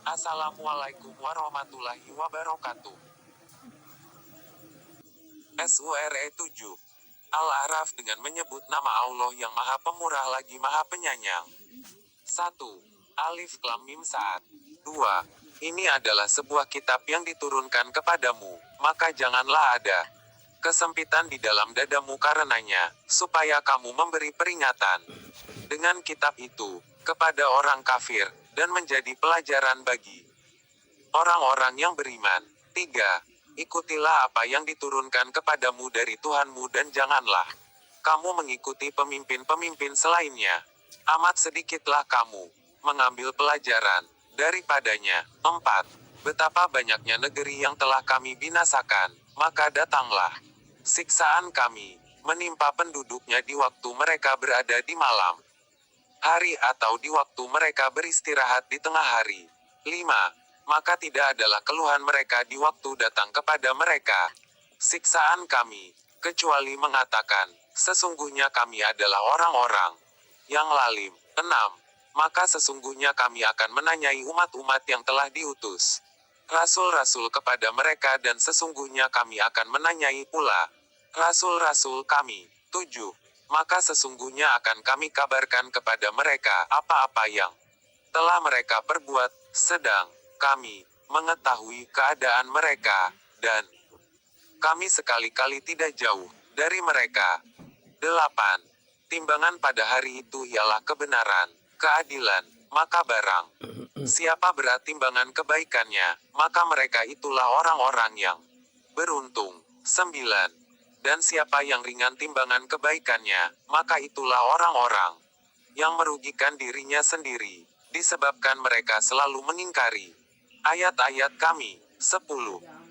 Assalamualaikum warahmatullahi wabarakatuh. Sure 7. Al-A'raf dengan menyebut nama Allah yang Maha Pemurah lagi Maha Penyayang. 1. Alif Lam Mim Saat. 2. Ini adalah sebuah kitab yang diturunkan kepadamu, maka janganlah ada kesempitan di dalam dadamu karenanya, supaya kamu memberi peringatan dengan kitab itu kepada orang kafir, dan menjadi pelajaran bagi orang-orang yang beriman. 3. Ikutilah apa yang diturunkan kepadamu dari Tuhanmu dan janganlah kamu mengikuti pemimpin-pemimpin selainnya. Amat sedikitlah kamu mengambil pelajaran daripadanya. 4. Betapa banyaknya negeri yang telah kami binasakan, maka datanglah siksaan kami menimpa penduduknya di waktu mereka berada di malam hari atau di waktu mereka beristirahat di tengah hari. 5. Maka tidak adalah keluhan mereka di waktu datang kepada mereka siksaan kami, kecuali mengatakan, sesungguhnya kami adalah orang-orang yang lalim. 6. Maka sesungguhnya kami akan menanyai umat-umat yang telah diutus rasul-rasul kepada mereka dan sesungguhnya kami akan menanyai pula rasul-rasul kami. 7. Maka sesungguhnya akan kami kabarkan kepada mereka apa-apa yang telah mereka perbuat, sedang kami mengetahui keadaan mereka, dan kami sekali-kali tidak jauh dari mereka. 8. Timbangan pada hari itu ialah kebenaran, keadilan, maka barang siapa berat timbangan kebaikannya, maka mereka itulah orang-orang yang beruntung. 9. Dan siapa yang ringan timbangan kebaikannya, maka itulah orang-orang yang merugikan dirinya sendiri, disebabkan mereka selalu mengingkari ayat-ayat kami. 10.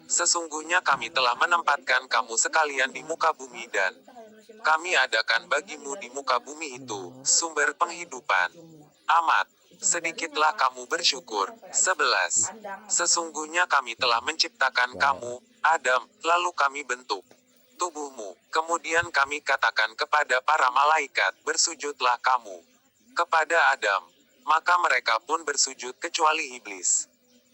Sesungguhnya kami telah menempatkan kamu sekalian di muka bumi dan kami adakan bagimu di muka bumi itu sumber penghidupan. Amat sedikitlah kamu bersyukur. 11. Sesungguhnya kami telah menciptakan kamu, Adam, lalu kami bentuk tubuhmu. Kemudian kami katakan kepada para malaikat, bersujudlah kamu kepada Adam. Maka mereka pun bersujud kecuali iblis.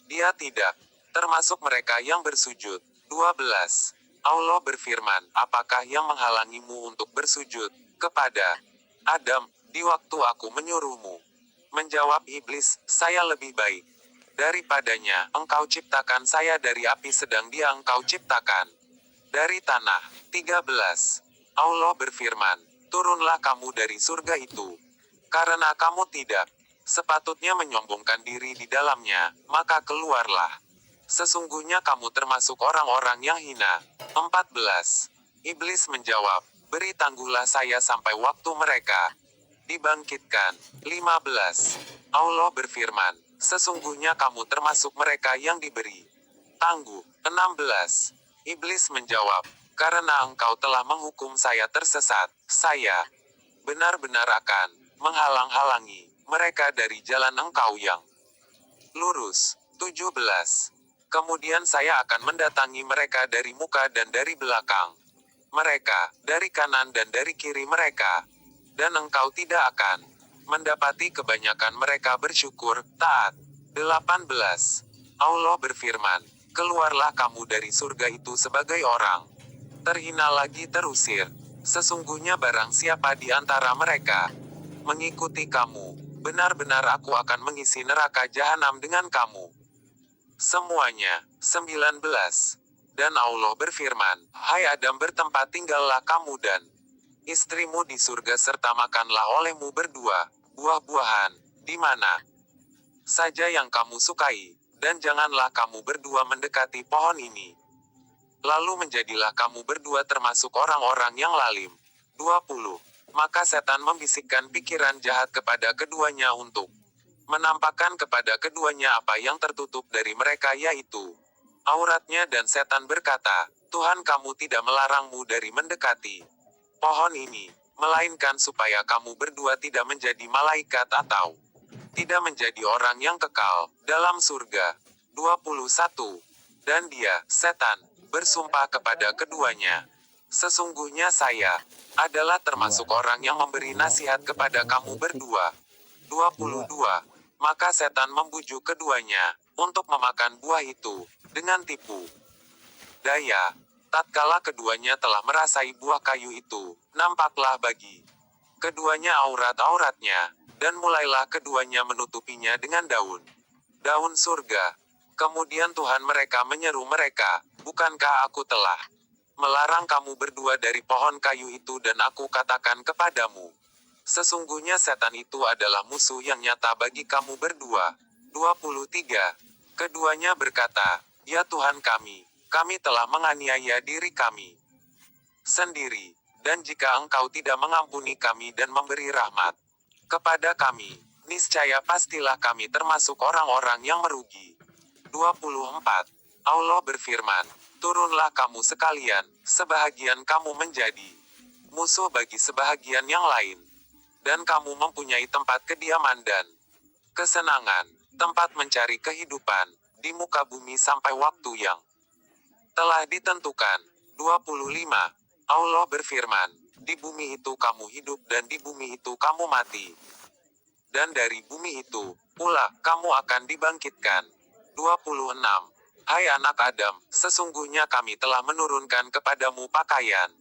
Dia tidak termasuk mereka yang bersujud. 12. Allah berfirman, apakah yang menghalangimu untuk bersujud kepada Adam di waktu aku menyuruhmu? Menjawab iblis, saya lebih baik daripadanya. Engkau ciptakan saya dari api sedang dia engkau ciptakan dari tanah. 13. Allah berfirman, turunlah kamu dari surga itu, karena kamu tidak sepatutnya menyombongkan diri di dalamnya, maka keluarlah. Sesungguhnya kamu termasuk orang-orang yang hina. 14. Iblis menjawab, beri tangguhlah saya sampai waktu mereka dibangkitkan. 15. Allah berfirman, sesungguhnya kamu termasuk mereka yang diberi tangguh. 16. Iblis menjawab, karena engkau telah menghukum saya tersesat, saya benar-benar akan menghalang-halangi mereka dari jalan engkau yang lurus. 17. Kemudian saya akan mendatangi mereka dari muka dan dari belakang mereka, dari kanan dan dari kiri mereka, dan engkau tidak akan mendapati kebanyakan mereka bersyukur, taat. 18. Allah berfirman, keluarlah kamu dari surga itu sebagai orang terhina lagi terusir. Sesungguhnya barang siapa di antara mereka mengikuti kamu, benar-benar aku akan mengisi neraka jahanam dengan kamu semuanya. 19. Dan Allah berfirman, hai Adam, bertempat tinggallah kamu dan istrimu di surga serta makanlah olehmu berdua buah-buahan di mana saja yang kamu sukai, dan janganlah kamu berdua mendekati pohon ini. Lalu menjadilah kamu berdua termasuk orang-orang yang lalim. 20. Maka setan membisikkan pikiran jahat kepada keduanya untuk menampakkan kepada keduanya apa yang tertutup dari mereka yaitu auratnya, dan setan berkata, Tuhan kamu tidak melarangmu dari mendekati pohon ini, melainkan supaya kamu berdua tidak menjadi malaikat atau tidak menjadi orang yang kekal dalam surga. 21. Dan dia, setan, bersumpah kepada keduanya, sesungguhnya saya adalah termasuk orang yang memberi nasihat kepada kamu berdua. 22. Maka setan membujuk keduanya untuk memakan buah itu dengan tipu daya. Tatkala keduanya telah merasai buah kayu itu, nampaklah bagi keduanya aurat-auratnya, dan mulailah keduanya menutupinya dengan daun surga. Kemudian Tuhan mereka menyeru mereka, "Bukankah aku telah melarang kamu berdua dari pohon kayu itu dan aku katakan kepadamu, sesungguhnya setan itu adalah musuh yang nyata bagi kamu berdua." 23. Keduanya berkata, "Ya Tuhan kami telah menganiaya diri kami sendiri, dan jika Engkau tidak mengampuni kami dan memberi rahmat kepada kami, niscaya pastilah kami termasuk orang-orang yang merugi." 24. Allah berfirman, "Turunlah kamu sekalian, sebahagian kamu menjadi musuh bagi sebahagian yang lain, dan kamu mempunyai tempat kediaman dan kesenangan, tempat mencari kehidupan di muka bumi sampai waktu yang telah ditentukan." 25. Allah berfirman, "Di bumi itu kamu hidup dan di bumi itu kamu mati. Dan dari bumi itu pula kamu akan dibangkitkan." 26. Hai anak Adam, sesungguhnya kami telah menurunkan kepadamu pakaian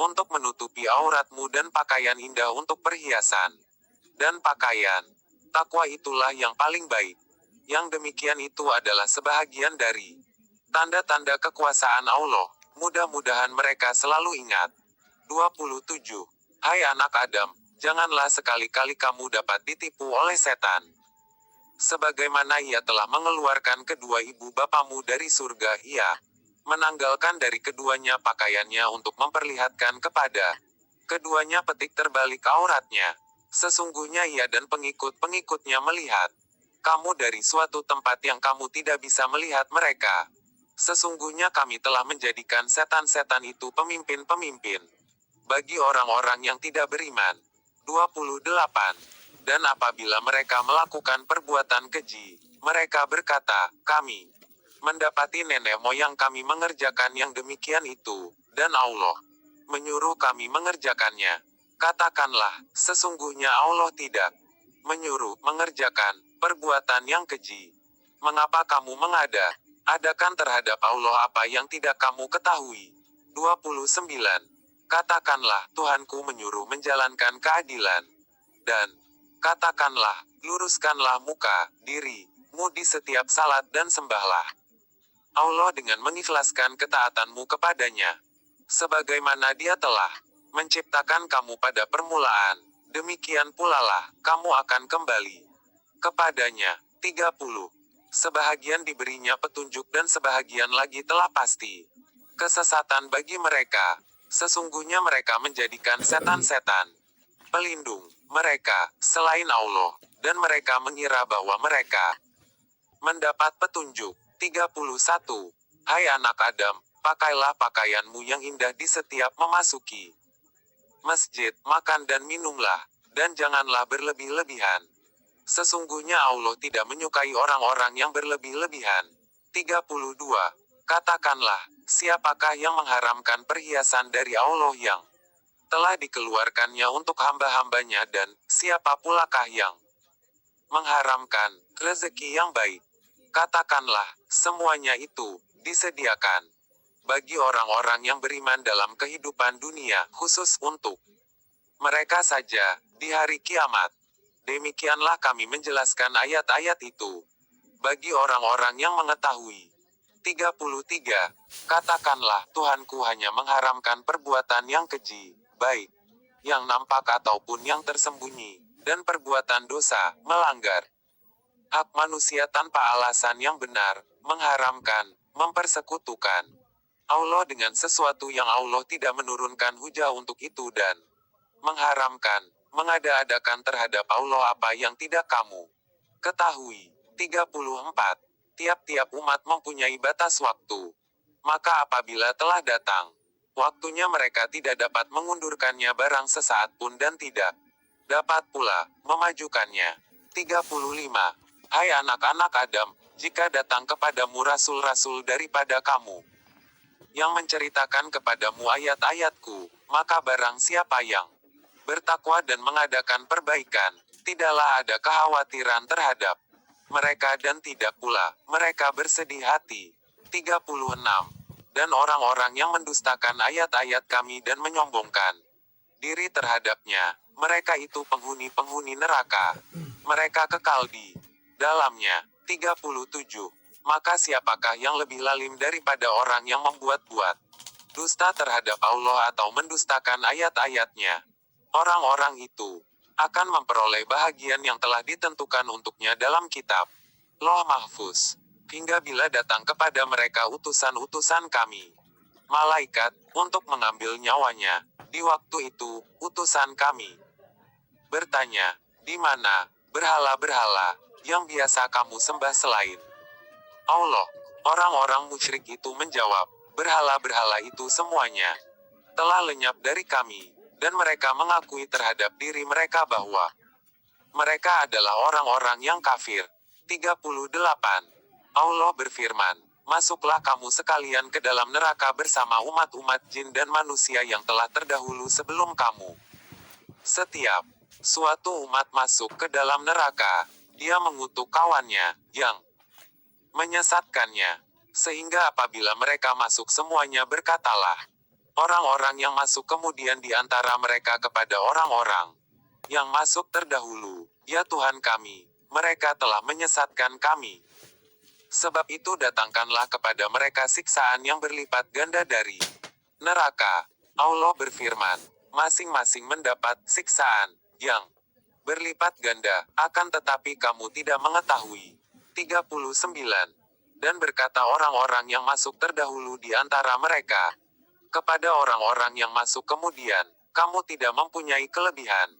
untuk menutupi auratmu dan pakaian indah untuk perhiasan. Dan pakaian takwa itulah yang paling baik. Yang demikian itu adalah sebahagian dari tanda-tanda kekuasaan Allah. Mudah-mudahan mereka selalu ingat. 27. Hai anak Adam, janganlah sekali-kali kamu dapat ditipu oleh setan. Sebagaimana ia telah mengeluarkan kedua ibu bapamu dari surga, ia menanggalkan dari keduanya pakaiannya untuk memperlihatkan kepada keduanya petik terbalik auratnya. Sesungguhnya ia dan pengikut-pengikutnya melihat kamu dari suatu tempat yang kamu tidak bisa melihat mereka. Sesungguhnya kami telah menjadikan setan-setan itu pemimpin-pemimpin bagi orang-orang yang tidak beriman. 28. Dan apabila mereka melakukan perbuatan keji, mereka berkata, "Kami mendapati nenek moyang kami mengerjakan yang demikian itu, dan Allah menyuruh kami mengerjakannya." Katakanlah, sesungguhnya Allah tidak menyuruh mengerjakan perbuatan yang keji. Mengapa kamu adakan terhadap Allah apa yang tidak kamu ketahui? 29. Katakanlah, Tuhanku menyuruh menjalankan keadilan. Dan katakanlah, luruskanlah muka dirimu di setiap salat dan sembahlah Allah dengan mengikhlaskan ketaatanmu kepadanya. Sebagaimana Dia telah menciptakan kamu pada permulaan, demikian pula lah kamu akan kembali kepadanya. 30. Sebahagian diberinya petunjuk dan sebahagian lagi telah pasti kesesatan bagi mereka. Sesungguhnya mereka menjadikan setan-setan pelindung mereka selain Allah, dan mereka mengira bahwa mereka mendapat petunjuk. 31. Hai anak Adam, pakailah pakaianmu yang indah di setiap memasuki masjid, makan dan minumlah, dan janganlah berlebih-lebihan. Sesungguhnya Allah tidak menyukai orang-orang yang berlebih-lebihan. 32. Katakanlah, siapakah yang mengharamkan perhiasan dari Allah yang telah dikeluarkannya untuk hamba-hambanya, dan siapa pulakah yang mengharamkan rezeki yang baik? Katakanlah, semuanya itu disediakan bagi orang-orang yang beriman dalam kehidupan dunia, khusus untuk mereka saja di hari kiamat. Demikianlah kami menjelaskan ayat-ayat itu bagi orang-orang yang mengetahui. 33. Katakanlah, Tuhanku hanya mengharamkan perbuatan yang keji, baik yang nampak ataupun yang tersembunyi, dan perbuatan dosa, melanggar hak manusia tanpa alasan yang benar, mengharamkan, mempersekutukan Allah dengan sesuatu yang Allah tidak menurunkan hujah untuk itu, dan mengharamkan, mengada-adakan terhadap Allah apa yang tidak kamu ketahui. 34. Tiap-tiap umat mempunyai batas waktu. Maka apabila telah datang waktunya, mereka tidak dapat mengundurkannya barang sesaat pun dan tidak dapat pula memajukannya. 35. Hai anak-anak Adam, jika datang kepadamu rasul-rasul daripada kamu yang menceritakan kepadamu ayat-ayatku, maka barang siapa yang bertakwa dan mengadakan perbaikan, Tidaklah ada kekhawatiran terhadap mereka dan tidak pula mereka bersedih hati. 36. Dan orang-orang yang mendustakan ayat-ayat kami dan menyombongkan diri terhadapnya, mereka itu penghuni-penghuni neraka. Mereka kekal di dalamnya. 37. Maka siapakah yang lebih lalim daripada orang yang membuat-buat dusta terhadap Allah atau mendustakan ayat-ayatnya? Orang-orang itu akan memperoleh bahagian yang telah ditentukan untuknya dalam kitab Lauh Mahfuz, hingga bila datang kepada mereka utusan-utusan kami, malaikat, untuk mengambil nyawanya. Di waktu itu, utusan kami bertanya, di mana berhala-berhala yang biasa kamu sembah selain Allah? Orang-orang musyrik itu menjawab, berhala-berhala itu semuanya telah lenyap dari kami, dan mereka mengakui terhadap diri mereka bahwa mereka adalah orang-orang yang kafir. 38. Allah berfirman, masuklah kamu sekalian ke dalam neraka bersama umat-umat jin dan manusia yang telah terdahulu sebelum kamu. Setiap suatu umat masuk ke dalam neraka, dia mengutuk kawannya, yang menyesatkannya. Sehingga apabila mereka masuk semuanya berkatalah orang-orang yang masuk kemudian di antara mereka kepada orang-orang yang masuk terdahulu, ya Tuhan kami, mereka telah menyesatkan kami. Sebab itu datangkanlah kepada mereka siksaan yang berlipat ganda dari neraka. Allah berfirman, masing-masing mendapat siksaan yang berlipat ganda, akan tetapi kamu tidak mengetahui. 39. Dan berkata orang-orang yang masuk terdahulu di antara mereka kepada orang-orang yang masuk kemudian, kamu tidak mempunyai kelebihan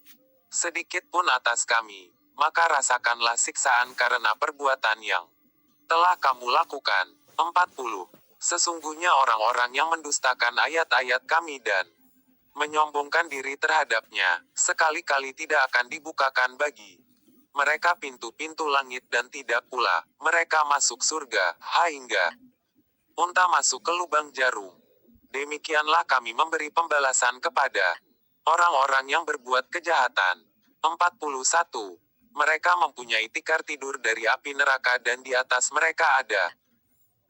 sedikit pun atas kami, maka rasakanlah siksaan karena perbuatan yang telah kamu lakukan. 40. Sesungguhnya orang-orang yang mendustakan ayat-ayat kami dan menyombongkan diri terhadapnya, sekali-kali tidak akan dibukakan bagi mereka pintu-pintu langit dan tidak pula mereka masuk surga, hingga unta masuk ke lubang jarum. Demikianlah kami memberi pembalasan kepada orang-orang yang berbuat kejahatan. 41. Mereka mempunyai tikar tidur dari api neraka dan di atas mereka ada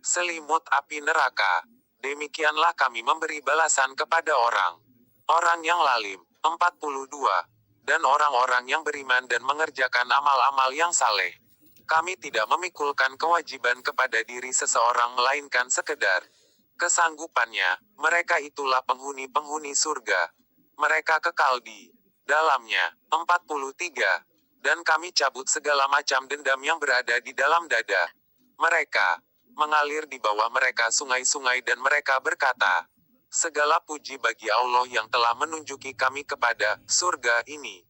selimut api neraka. Demikianlah kami memberi balasan kepada orang yang lalim. 42. Dan orang-orang yang beriman dan mengerjakan amal-amal yang saleh. Kami tidak memikulkan kewajiban kepada diri seseorang melainkan sekedar kesanggupannya. Mereka itulah penghuni-penghuni surga. Mereka kekal di dalamnya. 43. Dan kami cabut segala macam dendam yang berada di dalam dada mereka. Mengalir di bawah mereka sungai-sungai dan mereka berkata, segala puji bagi Allah yang telah menunjuki kami kepada surga ini.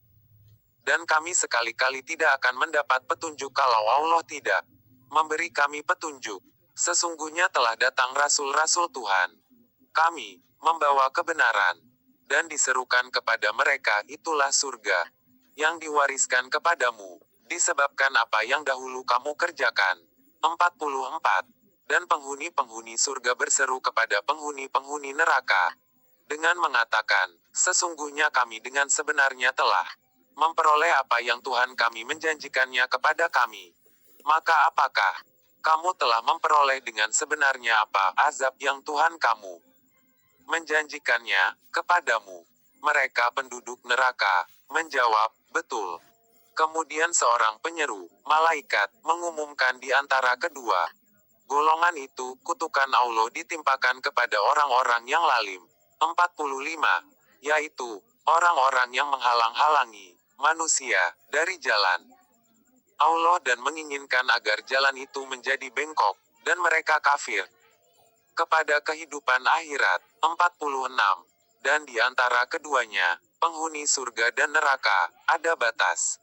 Dan kami sekali-kali tidak akan mendapat petunjuk kalau Allah tidak memberi kami petunjuk. Sesungguhnya telah datang rasul-rasul Tuhan kami, membawa kebenaran, dan diserukan kepada mereka itulah surga yang diwariskan kepadamu, disebabkan apa yang dahulu kamu kerjakan. 44. Dan penghuni-penghuni surga berseru kepada penghuni-penghuni neraka dengan mengatakan, sesungguhnya kami dengan sebenarnya telah memperoleh apa yang Tuhan kami menjanjikannya kepada kami. Maka apakah kamu telah memperoleh dengan sebenarnya apa azab yang Tuhan kamu menjanjikannya kepadamu? Mereka penduduk neraka menjawab, betul. Kemudian seorang penyeru, malaikat, mengumumkan di antara kedua golongan itu, kutukan Allah ditimpakan kepada orang-orang yang lalim. 45. Yaitu, orang-orang yang menghalang-halangi manusia dari jalan Allah dan menginginkan agar jalan itu menjadi bengkok, dan mereka kafir kepada kehidupan akhirat. 46. Dan di antara keduanya, penghuni surga dan neraka, ada batas.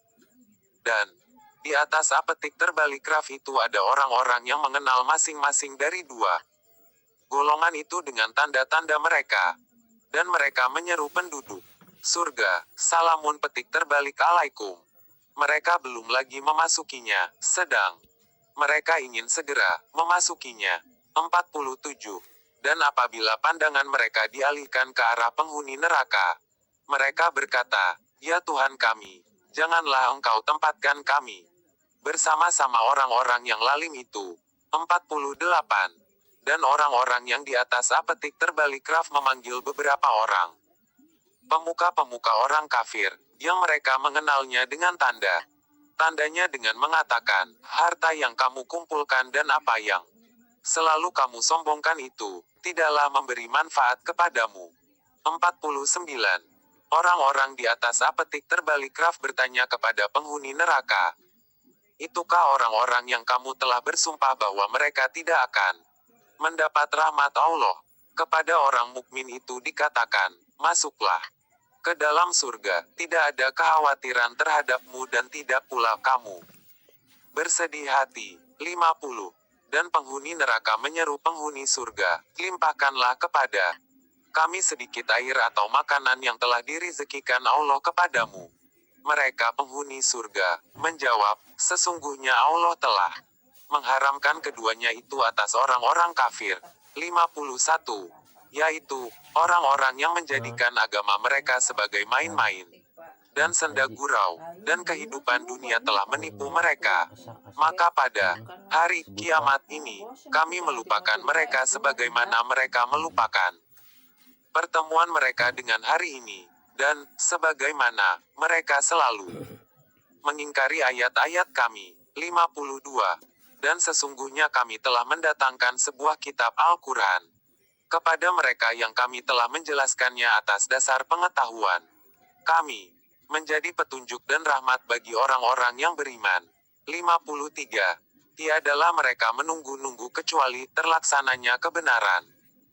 Dan di atas apetik terbalik raf itu ada orang-orang yang mengenal masing-masing dari dua golongan itu dengan tanda-tanda mereka. Dan mereka menyeru penduduk surga, salamun petik terbalik alaikum. Mereka belum lagi memasukinya, sedang mereka ingin segera memasukinya. 47. Dan apabila pandangan mereka dialihkan ke arah penghuni neraka, mereka berkata, ya Tuhan kami, janganlah engkau tempatkan kami bersama-sama orang-orang yang lalim itu. 48. Dan orang-orang yang di atas apetik terbalik Raf memanggil beberapa orang pemuka-pemuka orang kafir, yang mereka mengenalnya dengan tanda. Tandanya dengan mengatakan, harta yang kamu kumpulkan dan apa yang selalu kamu sombongkan itu, tidaklah memberi manfaat kepadamu. 49. Orang-orang di atas apetik terbalik Raf bertanya kepada penghuni neraka. Itukah orang-orang yang kamu telah bersumpah bahwa mereka tidak akan mendapat rahmat Allah? Kepada orang mukmin itu dikatakan, masuklah ke dalam surga, tidak ada kekhawatiran terhadapmu dan tidak pula kamu bersedih hati. 50. Dan penghuni neraka menyeru penghuni surga, limpahkanlah kepada kami sedikit air atau makanan yang telah direzekikan Allah kepadamu. Mereka penghuni surga menjawab, sesungguhnya Allah telah mengharamkan keduanya itu atas orang-orang kafir. 51. Yaitu, orang-orang yang menjadikan agama mereka sebagai main-main dan senda gurau, dan kehidupan dunia telah menipu mereka. Maka pada hari kiamat ini, kami melupakan mereka sebagaimana mereka melupakan pertemuan mereka dengan hari ini, dan sebagaimana mereka selalu mengingkari ayat-ayat kami. 52. Dan sesungguhnya kami telah mendatangkan sebuah kitab Al-Quran kepada mereka yang kami telah menjelaskannya atas dasar pengetahuan kami, menjadi petunjuk dan rahmat bagi orang-orang yang beriman. 53. Tiadalah mereka menunggu-nunggu kecuali terlaksananya kebenaran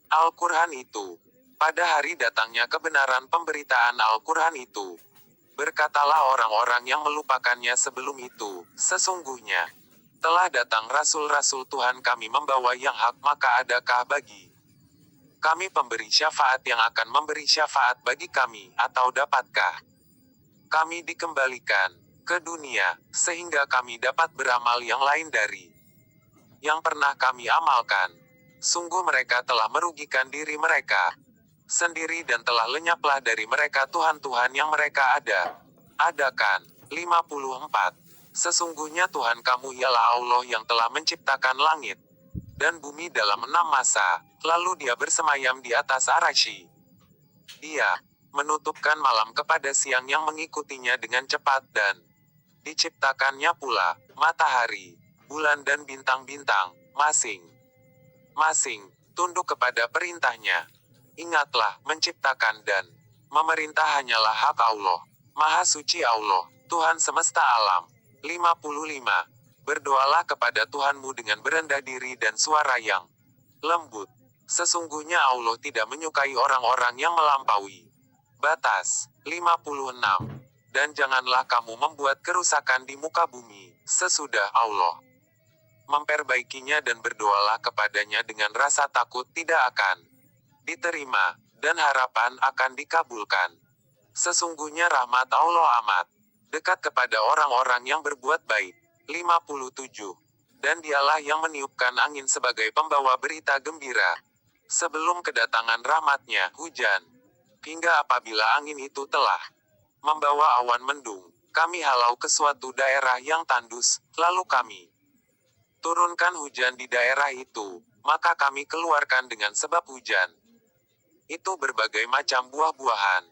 Al-Quran itu. Pada hari datangnya kebenaran pemberitaan Al-Quran itu, berkatalah orang-orang yang melupakannya sebelum itu, sesungguhnya telah datang rasul-rasul Tuhan kami membawa yang hak, maka adakah bagi kami pemberi syafaat yang akan memberi syafaat bagi kami, atau dapatkah kami dikembalikan ke dunia, sehingga kami dapat beramal yang lain dari yang pernah kami amalkan? Sungguh mereka telah merugikan diri mereka sendiri dan telah lenyaplah dari mereka Tuhan-Tuhan yang mereka adakan. 54. Sesungguhnya Tuhan kamu ialah Allah yang telah menciptakan langit dan bumi dalam 6 masa, lalu dia bersemayam di atas Arsy. Dia menutupkan malam kepada siang yang mengikutinya dengan cepat dan diciptakannya pula matahari, bulan dan bintang-bintang, masing-masing tunduk kepada perintahnya. Ingatlah, menciptakan dan memerintah hanyalah hak Allah. Maha suci Allah, Tuhan semesta alam. 55. Berdoalah kepada Tuhanmu dengan berendah diri dan suara yang lembut. Sesungguhnya Allah tidak menyukai orang-orang yang melampaui batas. 56. Dan janganlah kamu membuat kerusakan di muka bumi, sesudah Allah memperbaikinya, dan berdoalah kepadanya dengan rasa takut tidak akan diterima, dan harapan akan dikabulkan. Sesungguhnya rahmat Allah amat dekat kepada orang-orang yang berbuat baik. 57. Dan dialah yang meniupkan angin sebagai pembawa berita gembira sebelum kedatangan rahmatnya, hujan. Hingga apabila angin itu telah membawa awan mendung, kami halau ke suatu daerah yang tandus, lalu kami turunkan hujan di daerah itu, maka kami keluarkan dengan sebab hujan itu berbagai macam buah-buahan.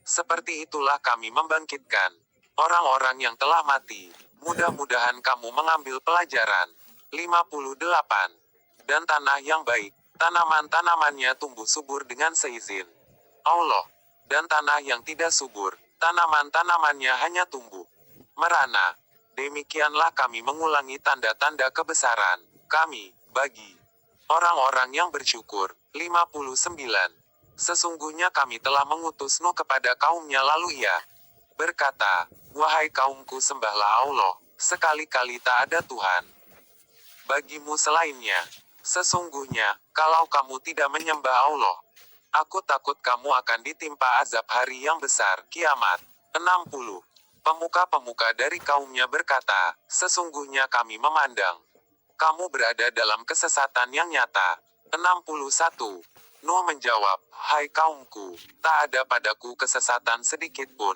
Seperti itulah kami membangkitkan orang-orang yang telah mati. Mudah-mudahan kamu mengambil pelajaran. 58. Dan tanah yang baik, tanaman-tanamannya tumbuh subur dengan seizin Allah. Dan tanah yang tidak subur, tanaman-tanamannya hanya tumbuh merana. Demikianlah kami mengulangi tanda-tanda kebesaran kami bagi orang-orang yang bersyukur. 59. Sesungguhnya kami telah mengutus Nuh kepada kaumnya, lalu ia berkata, wahai kaumku, sembahlah Allah, sekali-kali tak ada Tuhan bagimu selainnya. Sesungguhnya, kalau kamu tidak menyembah Allah, aku takut kamu akan ditimpa azab hari yang besar, kiamat. 60. Pemuka-pemuka dari kaumnya berkata, sesungguhnya kami memandang kamu berada dalam kesesatan yang nyata. 61. Nuh menjawab, hai kaumku, tak ada padaku kesesatan sedikit pun.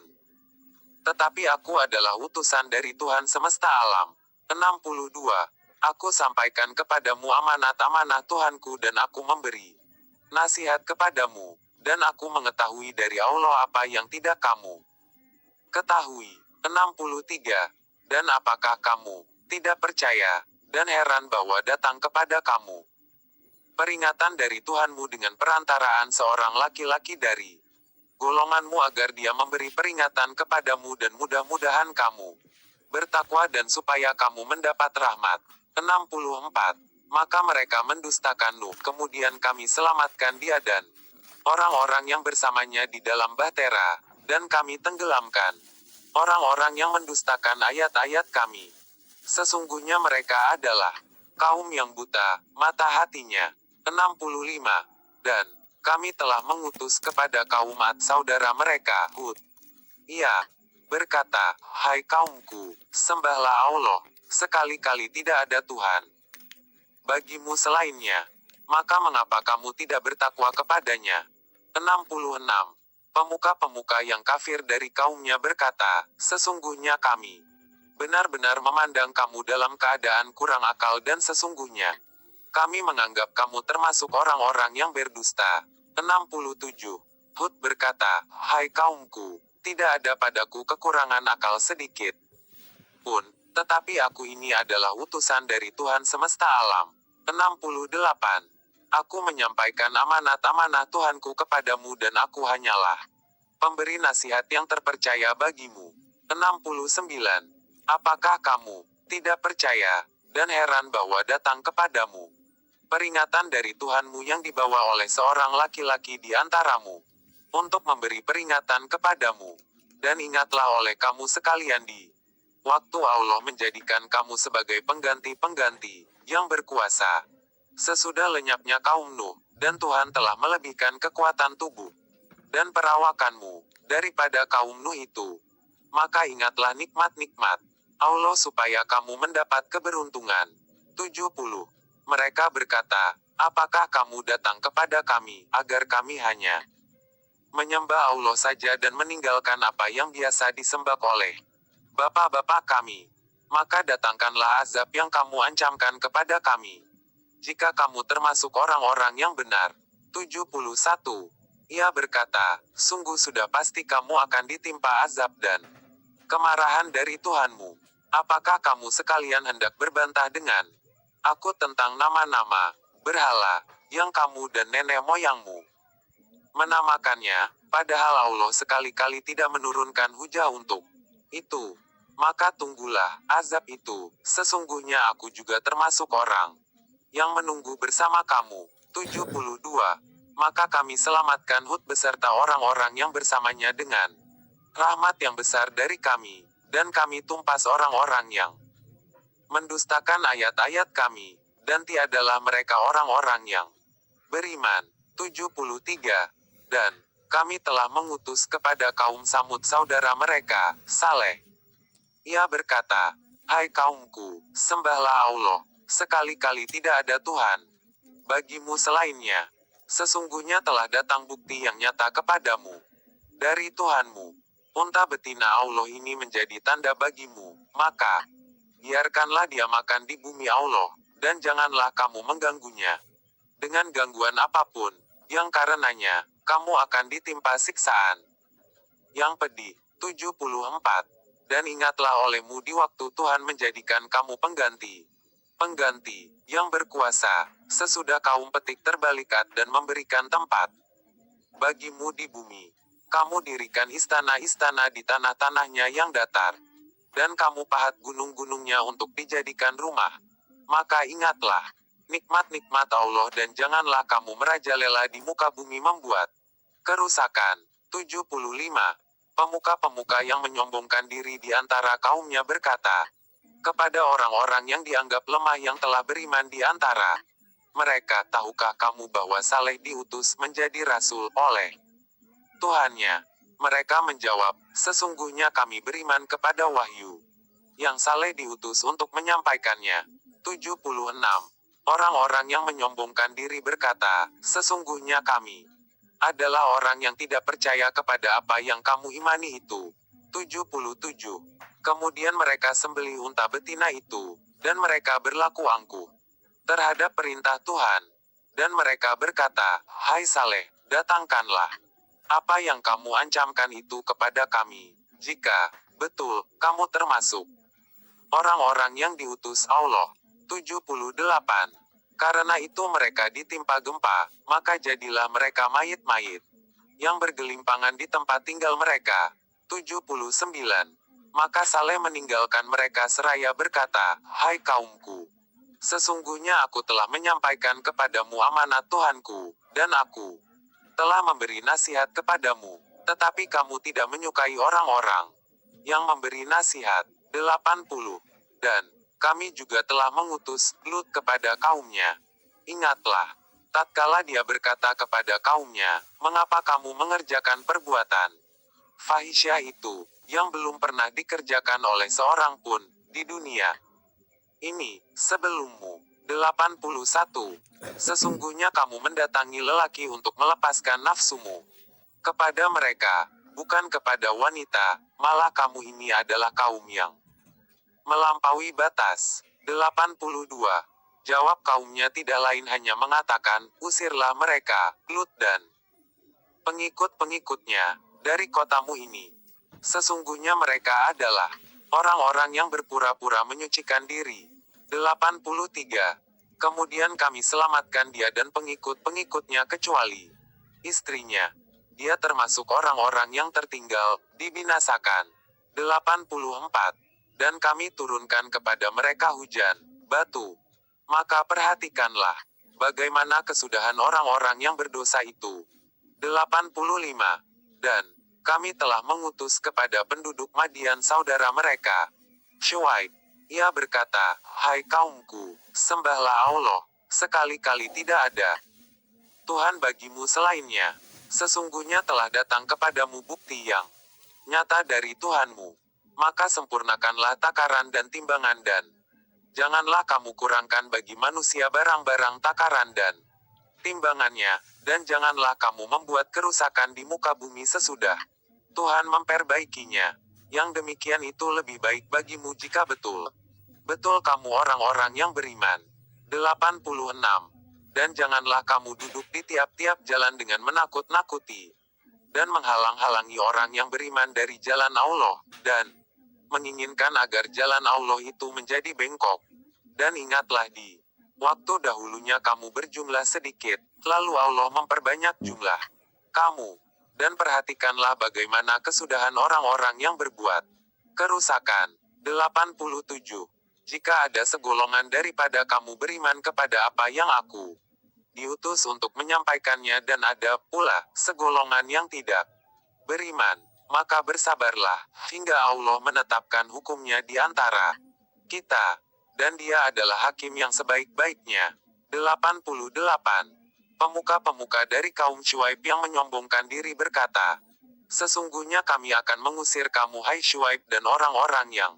Tetapi aku adalah utusan dari Tuhan semesta alam. 62. Aku sampaikan kepadamu amanat-amanat Tuhanku dan aku memberi nasihat kepadamu, dan aku mengetahui dari Allah apa yang tidak kamu ketahui. 63. Dan apakah kamu tidak percaya, dan heran bahwa datang kepada kamu peringatan dari Tuhanmu dengan perantaraan seorang laki-laki dari golonganmu agar dia memberi peringatan kepadamu dan mudah-mudahan kamu bertakwa dan supaya kamu mendapat rahmat. 64. Maka mereka mendustakan Nuh, kemudian kami selamatkan dia dan orang-orang yang bersamanya di dalam bahtera, dan kami tenggelamkan orang-orang yang mendustakan ayat-ayat kami. Sesungguhnya mereka adalah kaum yang buta mata hatinya. 65. Dan kami telah mengutus kepada kaum Ad saudara mereka, Hud. Ia berkata, hai kaumku, sembahlah Allah, sekali-kali tidak ada Tuhan bagimu selainnya. Maka mengapa kamu tidak bertakwa kepadanya? 66. Pemuka-pemuka yang kafir dari kaumnya berkata, sesungguhnya kami benar-benar memandang kamu dalam keadaan kurang akal dan sesungguhnya kami menganggap kamu termasuk orang-orang yang berdusta. 67. Hud berkata, hai kaumku, tidak ada padaku kekurangan akal sedikit pun, tetapi aku ini adalah utusan dari Tuhan semesta alam. 68. Aku menyampaikan amanat-amanat Tuhanku kepadamu dan aku hanyalah pemberi nasihat yang terpercaya bagimu. 69. Apakah kamu tidak percaya, dan heran bahwa datang kepadamu peringatan dari Tuhanmu yang dibawa oleh seorang laki-laki di antaramu, untuk memberi peringatan kepadamu. Dan ingatlah oleh kamu sekalian di waktu Allah menjadikan kamu sebagai pengganti-pengganti, yang berkuasa. Sesudah lenyapnya kaum Nuh, dan Tuhan telah melebihkan kekuatan tubuh dan perawakanmu, daripada kaum Nuh itu. Maka ingatlah nikmat-nikmat Allah supaya kamu mendapat keberuntungan. 70. Mereka berkata, apakah kamu datang kepada kami, agar kami hanya menyembah Allah saja dan meninggalkan apa yang biasa disembah oleh bapak-bapak kami? Maka datangkanlah azab yang kamu ancamkan kepada kami, jika kamu termasuk orang-orang yang benar. 71. Ia berkata, sungguh sudah pasti kamu akan ditimpa azab dan kemarahan dari Tuhanmu. Apakah kamu sekalian hendak berbantah dengan aku tentang nama-nama berhala yang kamu dan nenek moyangmu menamakannya, padahal Allah sekali-kali tidak menurunkan hujah untuk itu? Maka tunggulah azab itu, sesungguhnya aku juga termasuk orang yang menunggu bersama kamu. 72. Maka kami selamatkan Hud beserta orang-orang yang bersamanya dengan rahmat yang besar dari kami, dan kami tumpas orang-orang yang mendustakan ayat-ayat kami, dan tiadalah mereka orang-orang yang beriman. 73. Dan kami telah mengutus kepada kaum Samud saudara mereka, Saleh. Ia berkata, hai kaumku, sembahlah Allah, sekali-kali tidak ada Tuhan bagimu selainnya. Sesungguhnya telah datang bukti yang nyata kepadamu dari Tuhanmu. Unta betina Allah ini menjadi tanda bagimu, maka biarkanlah dia makan di bumi Allah, dan janganlah kamu mengganggunya dengan gangguan apapun, yang karenanya kamu akan ditimpa siksaan yang pedih. 74. Dan ingatlah olehmu di waktu Tuhan menjadikan kamu pengganti yang berkuasa, sesudah kaum petik terbalikat dan memberikan tempat bagimu di bumi. Kamu dirikan istana-istana di tanah-tanahnya yang datar, dan kamu pahat gunung-gunungnya untuk dijadikan rumah. Maka ingatlah nikmat-nikmat Allah dan janganlah kamu merajalela di muka bumi membuat kerusakan. 75. Pemuka-pemuka yang menyombongkan diri di antara kaumnya berkata kepada orang-orang yang dianggap lemah yang telah beriman di antara mereka, tahukah kamu bahwa Saleh diutus menjadi rasul oleh Tuhannya? Mereka menjawab, sesungguhnya kami beriman kepada wahyu yang Saleh diutus untuk menyampaikannya. 76. Orang-orang yang menyombongkan diri berkata, sesungguhnya kami adalah orang yang tidak percaya kepada apa yang kamu imani itu. 77. Kemudian mereka sembelih unta betina itu, dan mereka berlaku angkuh terhadap perintah Tuhan. Dan mereka berkata, "Hai Saleh, datangkanlah apa yang kamu ancamkan itu kepada kami, jika betul kamu termasuk orang-orang yang diutus Allah." 78. Karena itu mereka ditimpa gempa, maka jadilah mereka mayit-mayit yang bergelimpangan di tempat tinggal mereka. 79. Maka Saleh meninggalkan mereka seraya berkata, "Hai kaumku, sesungguhnya aku telah menyampaikan kepadamu amanat Tuhanku, dan aku telah memberi nasihat kepadamu, tetapi kamu tidak menyukai orang-orang yang memberi nasihat." 80. Dan kami juga telah mengutus Lut kepada kaumnya. Ingatlah, tatkala dia berkata kepada kaumnya, "Mengapa kamu mengerjakan perbuatan fahisyah itu, yang belum pernah dikerjakan oleh seorang pun di dunia ini sebelummu?" 81. Sesungguhnya kamu mendatangi lelaki untuk melepaskan nafsumu kepada mereka, bukan kepada wanita, malah kamu ini adalah kaum yang melampaui batas. 82. Jawab kaumnya tidak lain hanya mengatakan, "Usirlah mereka, Lut dan pengikut-pengikutnya, dari kotamu ini. Sesungguhnya mereka adalah orang-orang yang berpura-pura menyucikan diri." 83. Kemudian kami selamatkan dia dan pengikut-pengikutnya kecuali istrinya. Dia termasuk orang-orang yang tertinggal, dibinasakan. 84. Dan kami turunkan kepada mereka hujan batu. Maka perhatikanlah bagaimana kesudahan orang-orang yang berdosa itu. 85. Dan kami telah mengutus kepada penduduk Madian saudara mereka, Syuaib. Ia berkata, "Hai kaumku, sembahlah Allah, sekali-kali tidak ada Tuhan bagimu selainnya. Sesungguhnya telah datang kepadamu bukti yang nyata dari Tuhanmu. Maka sempurnakanlah takaran dan timbangan dan janganlah kamu kurangkan bagi manusia barang-barang takaran dan timbangannya, dan janganlah kamu membuat kerusakan di muka bumi sesudah Tuhan memperbaikinya. Yang demikian itu lebih baik bagimu jika betul kamu orang-orang yang beriman." 86. Dan janganlah kamu duduk di tiap-tiap jalan dengan menakut-nakuti dan menghalang-halangi orang yang beriman dari jalan Allah, dan menginginkan agar jalan Allah itu menjadi bengkok. Dan ingatlah di waktu dahulunya kamu berjumlah sedikit, lalu Allah memperbanyak jumlah kamu. Dan perhatikanlah bagaimana kesudahan orang-orang yang berbuat kerusakan. 87. Jika ada segolongan daripada kamu beriman kepada apa yang aku diutus untuk menyampaikannya dan ada pula segolongan yang tidak beriman, maka bersabarlah, hingga Allah menetapkan hukumnya di antara kita. Dan dia adalah hakim yang sebaik-baiknya. 88. Pemuka-pemuka dari kaum Syuaib yang menyombongkan diri berkata, "Sesungguhnya kami akan mengusir kamu hai Syuaib dan orang-orang yang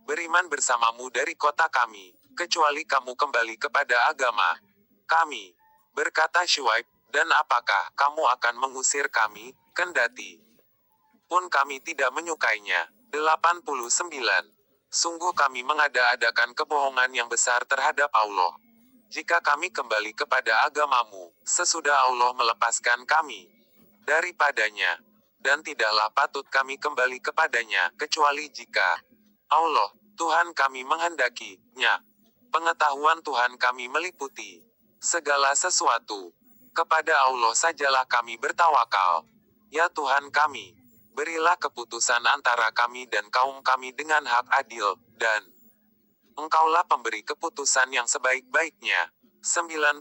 beriman bersamamu dari kota kami, kecuali kamu kembali kepada agama kami." Berkata Syuaib, "Dan apakah kamu akan mengusir kami, kendati pun kami tidak menyukainya?" 89. Sungguh kami mengada-adakan kebohongan yang besar terhadap Allah. Jika kami kembali kepada agamamu, sesudah Allah melepaskan kami daripadanya. Dan tidaklah patut kami kembali kepadanya, kecuali jika Allah, Tuhan kami menghendakinya. Pengetahuan Tuhan kami meliputi segala sesuatu. Kepada Allah sajalah kami bertawakal. Ya Tuhan kami, berilah keputusan antara kami dan kaum kami dengan hak adil, dan Engkaulah pemberi keputusan yang sebaik-baiknya. 90.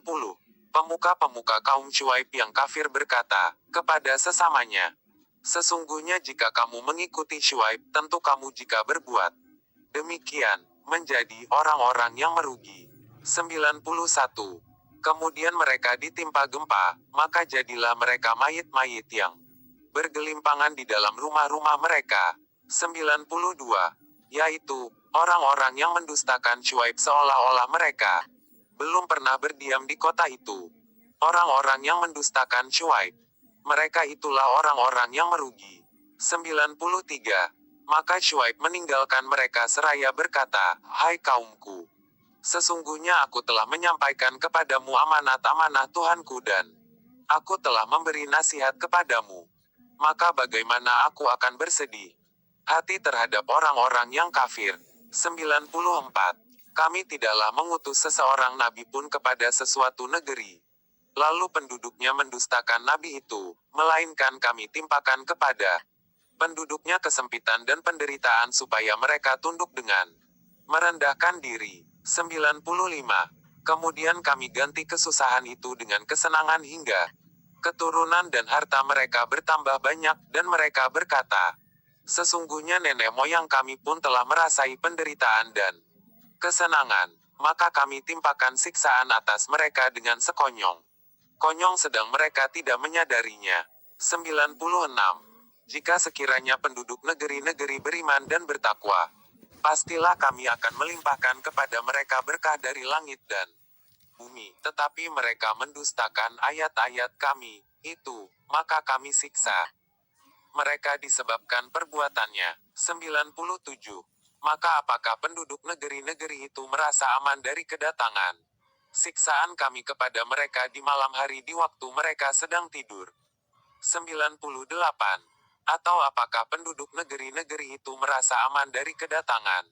Pemuka-pemuka kaum Syuaib yang kafir berkata kepada sesamanya, "Sesungguhnya jika kamu mengikuti Syuaib, tentu kamu jika berbuat demikian, menjadi orang-orang yang merugi." 91. Kemudian mereka ditimpa gempa, maka jadilah mereka mayit-mayit yang bergelimpangan di dalam rumah-rumah mereka. 92. Yaitu orang-orang yang mendustakan Syuaib seolah-olah mereka belum pernah berdiam di kota itu. Orang-orang yang mendustakan Syuaib, mereka itulah orang-orang yang merugi. 93. Maka Syuaib meninggalkan mereka seraya berkata, "Hai kaumku, sesungguhnya aku telah menyampaikan kepadamu amanat-amanah Tuhanku dan aku telah memberi nasihat kepadamu. Maka bagaimana aku akan bersedih hati terhadap orang-orang yang kafir?" 94. Kami tidaklah mengutus seseorang nabi pun kepada sesuatu negeri, lalu penduduknya mendustakan nabi itu, melainkan kami timpakan kepada penduduknya kesempitan dan penderitaan supaya mereka tunduk dengan merendahkan diri. 95. Kemudian kami ganti kesusahan itu dengan kesenangan hingga keturunan dan harta mereka bertambah banyak, dan mereka berkata, "Sesungguhnya nenek moyang kami pun telah merasai penderitaan dan kesenangan." Maka kami timpakan siksaan atas mereka dengan sekonyong. Konyong sedang mereka tidak menyadarinya. 96. Jika sekiranya penduduk negeri-negeri beriman dan bertakwa, pastilah kami akan melimpahkan kepada mereka berkah dari langit dan bumi. Tetapi mereka mendustakan ayat-ayat kami, itu, maka kami siksa mereka disebabkan perbuatannya. 97. Maka apakah penduduk negeri-negeri itu merasa aman dari kedatangan siksaan kami kepada mereka di malam hari di waktu mereka sedang tidur? 98. Atau apakah penduduk negeri-negeri itu merasa aman dari kedatangan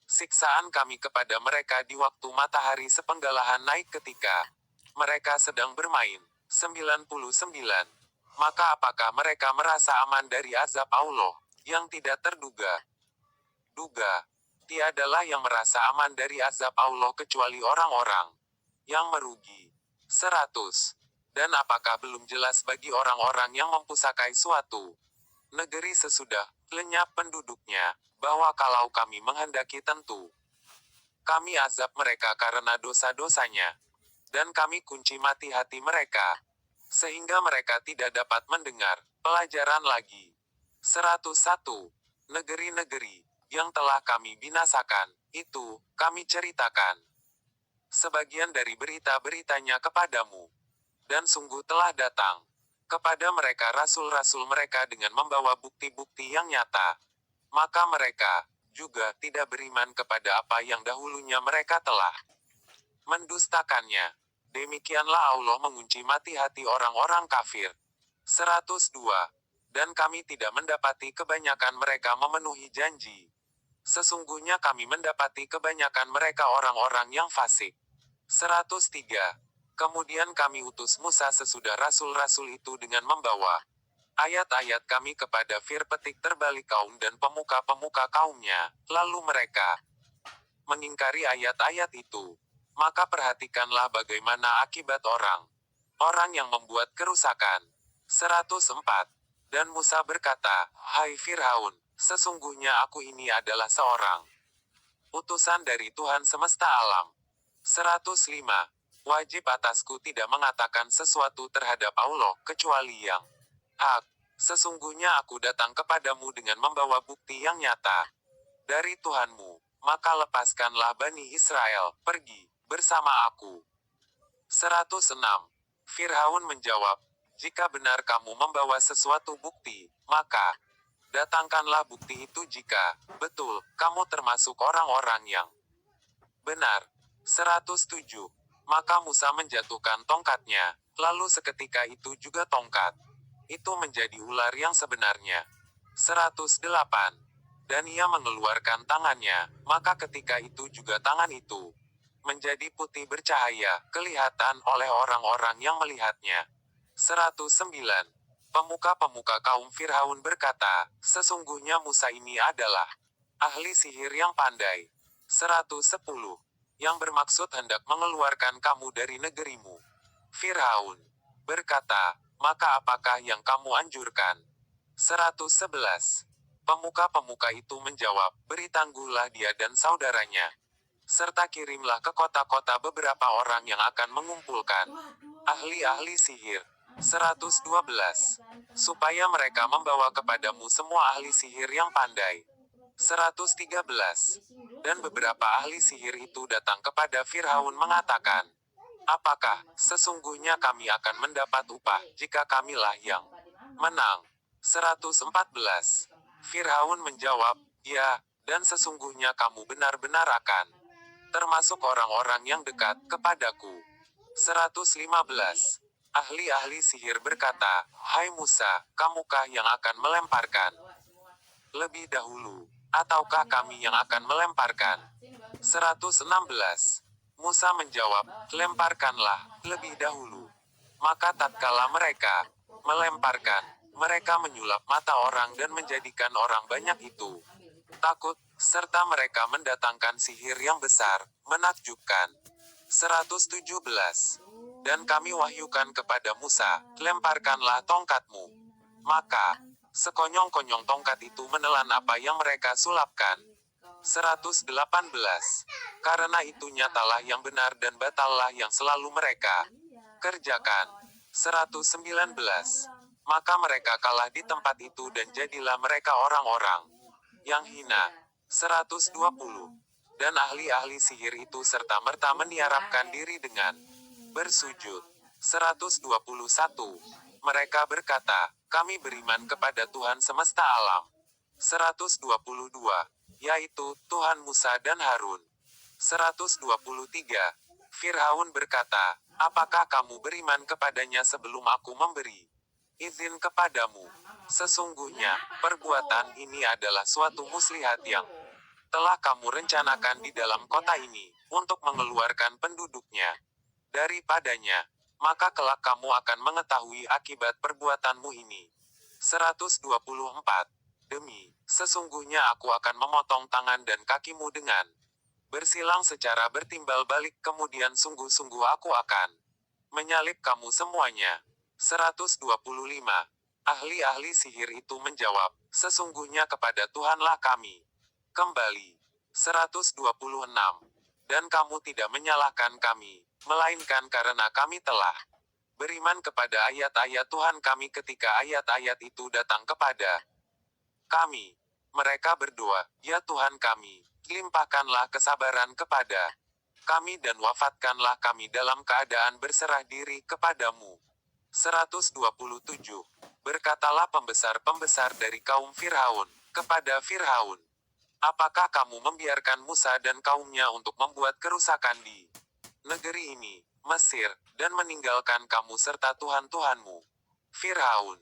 siksaan kami kepada mereka di waktu matahari sepenggalahan naik ketika mereka sedang bermain? 99. Maka apakah mereka merasa aman dari azab Allah yang tidak terduga? Duga. Tiadalah yang merasa aman dari azab Allah kecuali orang-orang yang merugi. 100. Dan apakah belum jelas bagi orang-orang yang mempusakai suatu negeri sesudah lenyap penduduknya, bahwa kalau kami menghendaki tentu, kami azab mereka karena dosa-dosanya, dan kami kunci mati hati mereka, sehingga mereka tidak dapat mendengar pelajaran lagi. 101. Negeri-negeri yang telah kami binasakan, itu kami ceritakan sebagian dari berita-beritanya kepadamu. Dan sungguh telah datang kepada mereka rasul-rasul mereka dengan membawa bukti-bukti yang nyata. Maka mereka juga tidak beriman kepada apa yang dahulunya mereka telah mendustakannya. Demikianlah Allah mengunci mati hati orang-orang kafir. 102. Dan kami tidak mendapati kebanyakan mereka memenuhi janji. Sesungguhnya kami mendapati kebanyakan mereka orang-orang yang fasik. 103. Kemudian kami utus Musa sesudah rasul-rasul itu dengan membawa ayat-ayat kami kepada Fir-petik terbalik kaum dan pemuka-pemuka kaumnya, lalu mereka mengingkari ayat-ayat itu. Maka perhatikanlah bagaimana akibat orang yang membuat kerusakan. 104. Dan Musa berkata, "Hai Fir'aun, sesungguhnya aku ini adalah seorang utusan dari Tuhan semesta alam." 105. Wajib atasku tidak mengatakan sesuatu terhadap Allah, kecuali yang hak. Sesungguhnya aku datang kepadamu dengan membawa bukti yang nyata dari Tuhanmu. Maka lepaskanlah Bani Israel, pergi bersama aku. 106. Fir'aun menjawab, "Jika benar kamu membawa sesuatu bukti, maka datangkanlah bukti itu jika betul kamu termasuk orang-orang yang benar." 107. Maka Musa menjatuhkan tongkatnya, lalu seketika itu juga tongkat itu menjadi ular yang sebenarnya. 108. Dan ia mengeluarkan tangannya, maka ketika itu juga tangan itu menjadi putih bercahaya, kelihatan oleh orang-orang yang melihatnya. 109. Pemuka-pemuka kaum Fir'aun berkata, "Sesungguhnya Musa ini adalah ahli sihir yang pandai." 110. Yang bermaksud hendak mengeluarkan kamu dari negerimu. Fir'aun berkata, "Maka apakah yang kamu anjurkan?" 111. Pemuka-pemuka itu menjawab, "Beri tangguhlah dia dan saudaranya, serta kirimlah ke kota-kota beberapa orang yang akan mengumpulkan ahli-ahli sihir." 112. Supaya mereka membawa kepadamu semua ahli sihir yang pandai. 113. Dan beberapa ahli sihir itu datang kepada Fir'aun mengatakan, "Apakah sesungguhnya kami akan mendapat upah jika kamilah yang menang?" 114. Firaun menjawab, ya, dan sesungguhnya kamu benar-benar akan termasuk orang-orang yang dekat kepadaku. 115. Ahli-ahli sihir berkata, hai Musa, kamukah yang akan melemparkan lebih dahulu? Ataukah kami yang akan melemparkan? 116. Musa menjawab, lemparkanlah lebih dahulu. Maka tatkala mereka melemparkan, mereka menyulap mata orang dan menjadikan orang banyak itu takut, serta mereka mendatangkan sihir yang besar, menakjubkan. 117. Dan kami wahyukan kepada Musa, lemparkanlah tongkatmu. Maka, sekonyong-konyong tongkat itu menelan apa yang mereka sulapkan. 118. Karena itu nyatalah yang benar dan batallah yang selalu mereka kerjakan. 119. Maka mereka kalah di tempat itu dan jadilah mereka orang-orang yang hina. 120. Dan ahli-ahli sihir itu serta-merta meniarapkan diri dengan bersujud. 121. Mereka berkata, kami beriman kepada Tuhan semesta alam. 122. Yaitu, Tuhan Musa dan Harun. 123. Firaun berkata, apakah kamu beriman kepadanya sebelum aku memberi izin kepadamu? Sesungguhnya, perbuatan ini adalah suatu muslihat yang telah kamu rencanakan di dalam kota ini, untuk mengeluarkan penduduknya daripadanya. Maka kelak kamu akan mengetahui akibat perbuatanmu ini. 124. Demi, sesungguhnya aku akan memotong tangan dan kakimu dengan bersilang secara bertimbal balik, kemudian sungguh-sungguh aku akan menyalib kamu semuanya. 125. Ahli-ahli sihir itu menjawab, sesungguhnya kepada Tuhanlah kami kembali. 126. Dan kamu tidak menyalahkan kami, melainkan karena kami telah beriman kepada ayat-ayat Tuhan kami ketika ayat-ayat itu datang kepada kami. Mereka berdoa, ya Tuhan kami, limpahkanlah kesabaran kepada kami dan wafatkanlah kami dalam keadaan berserah diri kepadamu. 127. Berkatalah pembesar-pembesar dari kaum Fir'aun kepada Fir'aun, apakah kamu membiarkan Musa dan kaumnya untuk membuat kerusakan di negeri ini, Mesir, dan meninggalkan kamu serta Tuhan-Tuhanmu? Fir'aun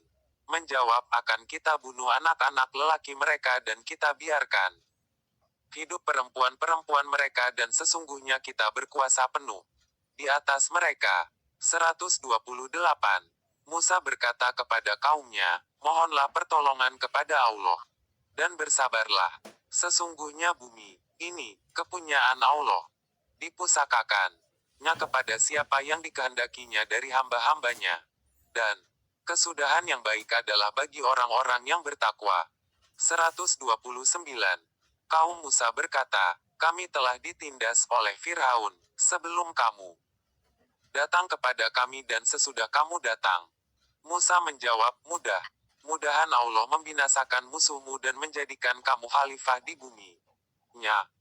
menjawab, akan kita bunuh anak-anak lelaki mereka dan kita biarkan hidup perempuan-perempuan mereka dan sesungguhnya kita berkuasa penuh di atas mereka. 128. Musa berkata kepada kaumnya, mohonlah pertolongan kepada Allah dan bersabarlah. Sesungguhnya bumi ini kepunyaan Allah, dipusakakannya kepada siapa yang dikehendakinya dari hamba-hambanya. Dan kesudahan yang baik adalah bagi orang-orang yang bertakwa. 129. Kaum Musa berkata, kami telah ditindas oleh Fir'aun sebelum kamu datang kepada kami dan sesudah kamu datang. Musa menjawab, mudah-mudahan Allah membinasakan musuhmu dan menjadikan kamu khalifah di bumi.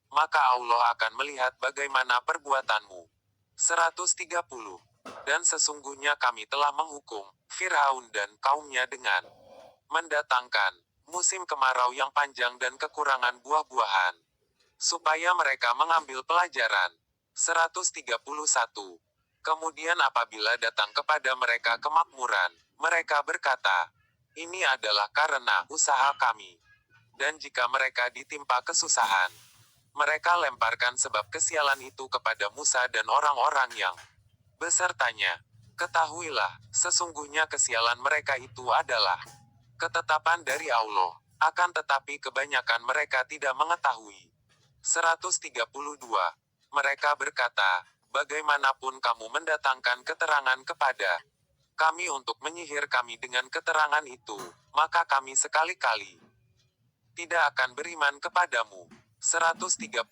Maka Allah akan melihat bagaimana perbuatanmu. 130. Dan sesungguhnya kami telah menghukum Fir'aun dan kaumnya dengan mendatangkan musim kemarau yang panjang dan kekurangan buah-buahan, supaya mereka mengambil pelajaran. 131. Kemudian apabila datang kepada mereka kemakmuran, mereka berkata, ini adalah karena usaha kami. Dan jika mereka ditimpa kesusahan, mereka lemparkan sebab kesialan itu kepada Musa dan orang-orang yang besertanya. Ketahuilah, sesungguhnya kesialan mereka itu adalah ketetapan dari Allah. Akan tetapi kebanyakan mereka tidak mengetahui. 132. Mereka berkata, bagaimanapun kamu mendatangkan keterangan kepada kami untuk menyihir kami dengan keterangan itu, maka kami sekali-kali tidak akan beriman kepadamu. 133.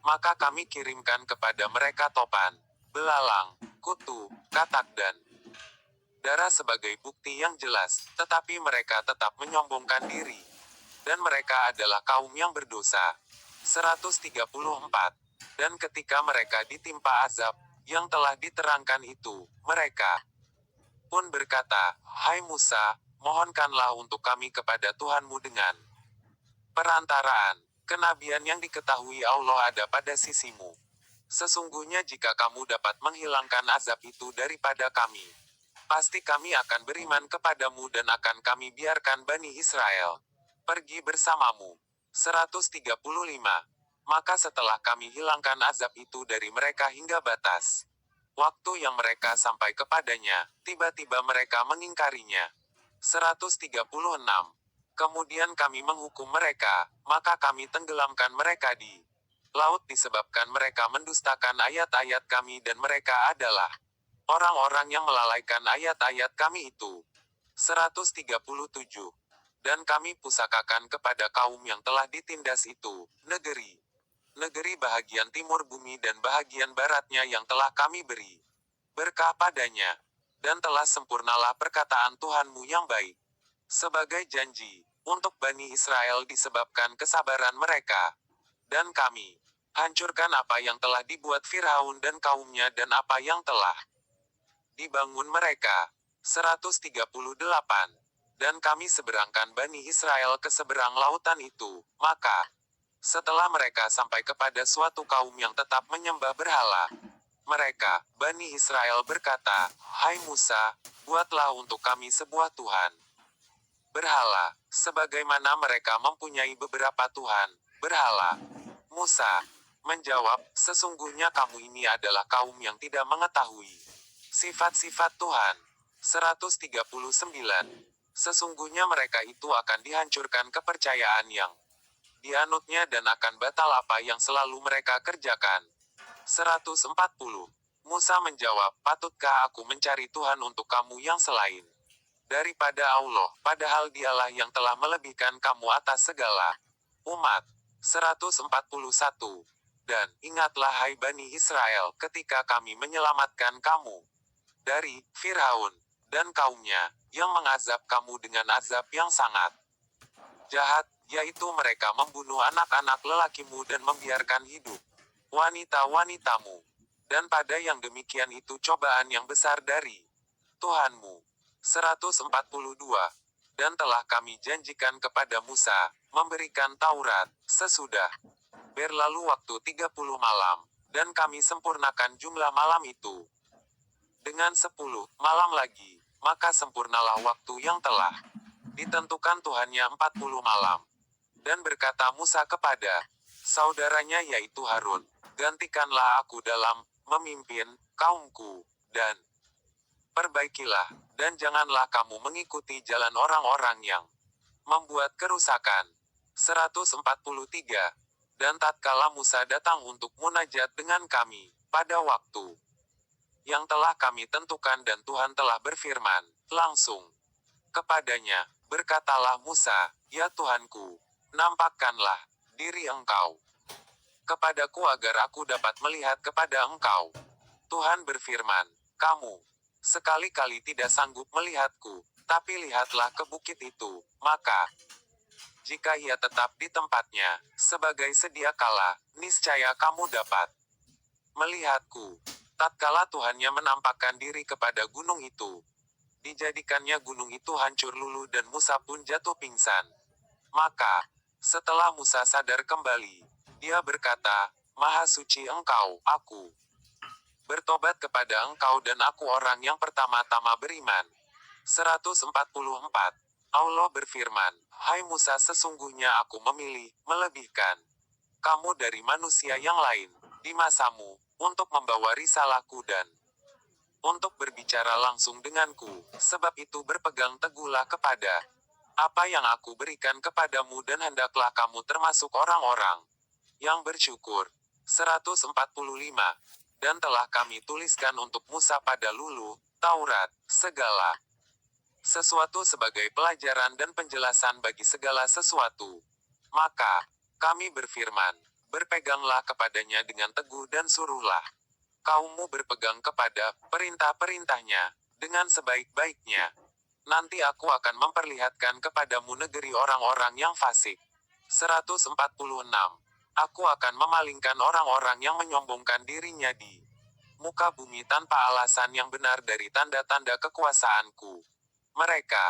Maka kami kirimkan kepada mereka topan, belalang, kutu, katak dan darah sebagai bukti yang jelas, tetapi mereka tetap menyombongkan diri. Dan mereka adalah kaum yang berdosa. 134. Dan ketika mereka ditimpa azab yang telah diterangkan itu, mereka pun berkata, hai Musa, mohonkanlah untuk kami kepada Tuhanmu dengan perantaraan kenabian yang diketahui Allah ada pada sisimu. Sesungguhnya jika kamu dapat menghilangkan azab itu daripada kami, pasti kami akan beriman kepadamu dan akan kami biarkan Bani Israel pergi bersamamu. 135. Maka setelah kami hilangkan azab itu dari mereka hingga batas waktu yang mereka sampai kepadanya, tiba-tiba mereka mengingkarinya. 136. Kemudian kami menghukum mereka, maka kami tenggelamkan mereka di laut disebabkan mereka mendustakan ayat-ayat kami dan mereka adalah orang-orang yang melalaikan ayat-ayat kami itu. 137. Dan kami pusakakan kepada kaum yang telah ditindas itu, negeri bahagian timur bumi dan bahagian baratnya yang telah kami beri berkah padanya. Dan telah sempurnalah perkataan Tuhanmu yang baik sebagai janji untuk Bani Israel disebabkan kesabaran mereka. Dan kami hancurkan apa yang telah dibuat Firaun dan kaumnya dan apa yang telah dibangun mereka. 138. Dan kami seberangkan Bani Israel ke seberang lautan itu, maka setelah mereka sampai kepada suatu kaum yang tetap menyembah berhala, mereka, Bani Israel berkata, "Hai Musa, buatlah untuk kami sebuah Tuhan berhala, sebagaimana mereka mempunyai beberapa Tuhan berhala." Musa menjawab, "Sesungguhnya kamu ini adalah kaum yang tidak mengetahui sifat-sifat Tuhan." 139. Sesungguhnya mereka itu akan dihancurkan kepercayaan yang dianutnya dan akan batal apa yang selalu mereka kerjakan. 140. Musa menjawab, "Patutkah aku mencari Tuhan untuk kamu yang selain daripada Allah, padahal dialah yang telah melebihkan kamu atas segala umat." 141. Dan ingatlah hai Bani Israel ketika kami menyelamatkan kamu dari Firaun dan kaumnya, yang mengazab kamu dengan azab yang sangat jahat, yaitu mereka membunuh anak-anak lelakimu dan membiarkan hidup wanita-wanitamu. Dan pada yang demikian itu cobaan yang besar dari Tuhanmu. 142. Dan telah kami janjikan kepada Musa, memberikan Taurat, sesudah berlalu waktu 30 malam, dan kami sempurnakan jumlah malam itu dengan 10 malam lagi, maka sempurnalah waktu yang telah ditentukan Tuhannya 40 malam. Dan berkata Musa kepada saudaranya yaitu Harun, "Gantikanlah aku dalam memimpin kaumku, dan perbaikilah, dan janganlah kamu mengikuti jalan orang-orang yang membuat kerusakan." 143. Dan tatkala Musa datang untuk munajat dengan kami, pada waktu yang telah kami tentukan dan Tuhan telah berfirman langsung kepadanya, berkatalah Musa, "Ya Tuhanku, nampakkanlah diri engkau kepadaku agar aku dapat melihat kepada engkau." Tuhan berfirman, "Kamu sekali-kali tidak sanggup melihatku, tapi lihatlah ke bukit itu, maka jika ia tetap di tempatnya, sebagai sedia kala, niscaya kamu dapat melihatku." Tatkala Tuhannya menampakkan diri kepada gunung itu, dijadikannya gunung itu hancur luluh dan Musa pun jatuh pingsan. Maka, setelah Musa sadar kembali, dia berkata, "Maha suci engkau, aku bertobat kepada engkau dan aku orang yang pertama-tama beriman." 144. Allah berfirman, "Hai Musa, sesungguhnya aku memilih, melebihkan kamu dari manusia yang lain, di masamu, untuk membawa risalahku dan untuk berbicara langsung denganku, sebab itu berpegang teguhlah kepada apa yang aku berikan kepadamu dan hendaklah kamu termasuk orang-orang yang bersyukur." 145. Dan telah kami tuliskan untuk Musa pada luluh, Taurat, segala sesuatu sebagai pelajaran dan penjelasan bagi segala sesuatu. Maka, kami berfirman, "Berpeganglah kepadanya dengan teguh dan suruhlah kaummu berpegang kepada perintah-perintahnya dengan sebaik-baiknya. Nanti aku akan memperlihatkan kepadamu negeri orang-orang yang fasik." 146. Aku akan memalingkan orang-orang yang menyombongkan dirinya di muka bumi tanpa alasan yang benar dari tanda-tanda kekuasaanku. Mereka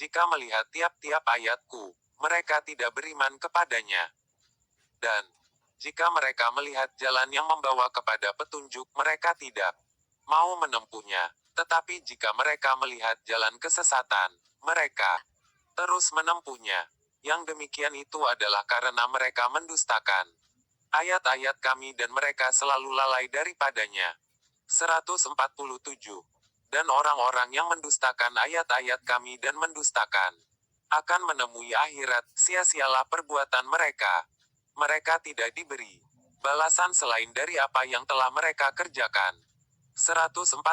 Jika melihat tiap-tiap ayatku, mereka tidak beriman kepadanya. Dan, jika mereka melihat jalan yang membawa kepada petunjuk, mereka tidak mau menempuhnya. Tetapi jika mereka melihat jalan kesesatan, mereka terus menempuhnya. Yang demikian itu adalah karena mereka mendustakan ayat-ayat kami dan mereka selalu lalai daripadanya. 147. Dan orang-orang yang mendustakan ayat-ayat kami dan mendustakan akan menemui akhirat, sia-sialah perbuatan mereka. Mereka tidak diberi balasan selain dari apa yang telah mereka kerjakan. 148.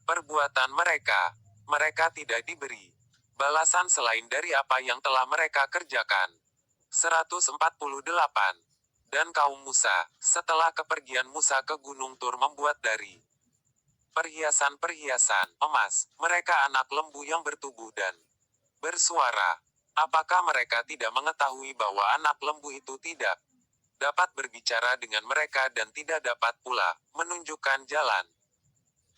Perbuatan mereka. Mereka tidak diberi balasan selain dari apa yang telah mereka kerjakan. 148. Dan kaum Musa, setelah kepergian Musa ke Gunung Tur membuat dari perhiasan-perhiasan emas, mereka anak lembu yang bertubuh dan bersuara. Apakah mereka tidak mengetahui bahwa anak lembu itu tidak dapat berbicara dengan mereka dan tidak dapat pula menunjukkan jalan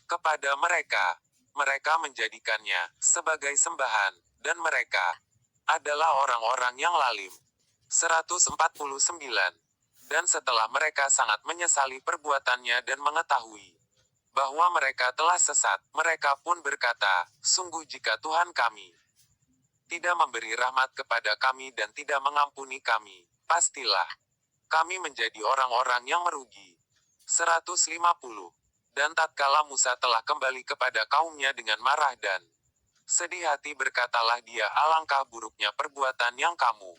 kepada mereka? Mereka menjadikannya sebagai sembahan, dan mereka adalah orang-orang yang lalim. 149. Dan setelah mereka sangat menyesali perbuatannya dan mengetahui bahwa mereka telah sesat, mereka pun berkata, sungguh jika Tuhan kami tidak memberi rahmat kepada kami dan tidak mengampuni kami, pastilah kami menjadi orang-orang yang merugi. 150. Dan tatkala Musa telah kembali kepada kaumnya dengan marah dan sedih hati, berkatalah dia, alangkah buruknya perbuatan yang kamu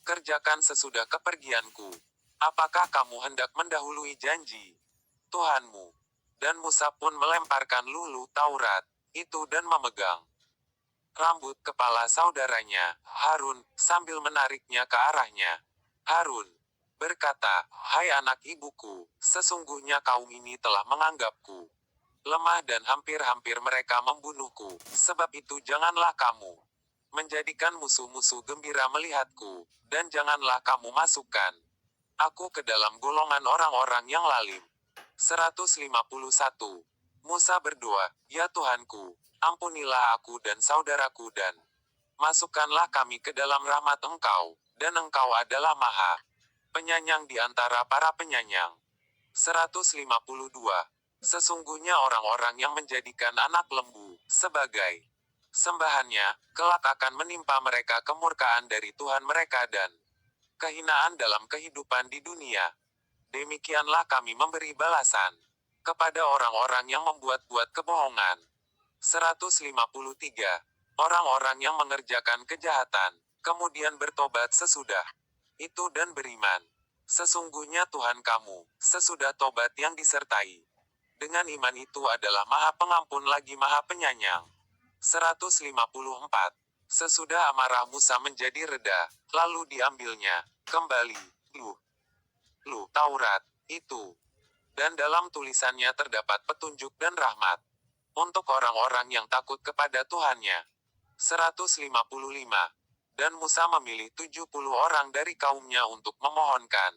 kerjakan sesudah kepergianku. Apakah kamu hendak mendahului janji Tuhanmu? Dan Musa pun melemparkan lulu Taurat itu dan memegang rambut kepala saudaranya, Harun, sambil menariknya ke arahnya. Harun berkata, hai anak ibuku, sesungguhnya kaum ini telah menganggapku lemah dan hampir-hampir mereka membunuhku. Sebab itu janganlah kamu menjadikan musuh-musuh gembira melihatku, dan janganlah kamu masukkan aku ke dalam golongan orang-orang yang lalim. 151. Musa berdoa, ya Tuhanku, ampunilah aku dan saudaraku dan masukkanlah kami ke dalam rahmat Engkau, dan Engkau adalah Maha Penyayang di antara para penyayang. 152. Sesungguhnya orang-orang yang menjadikan anak lembu sebagai sembahannya, kelak akan menimpa mereka kemurkaan dari Tuhan mereka dan kehinaan dalam kehidupan di dunia. Demikianlah kami memberi balasan kepada orang-orang yang membuat-buat kebohongan. 153. Orang-orang yang mengerjakan kejahatan, kemudian bertobat sesudah itu dan beriman. Sesungguhnya Tuhan kamu, sesudah tobat yang disertai dengan iman itu adalah Maha Pengampun lagi Maha Penyayang. 154. Sesudah amarah Musa menjadi reda, lalu diambilnya kembali Taurat itu. Dan dalam tulisannya terdapat petunjuk dan rahmat untuk orang-orang yang takut kepada Tuhannya. 155. Dan Musa memilih 70 orang dari kaumnya untuk memohonkan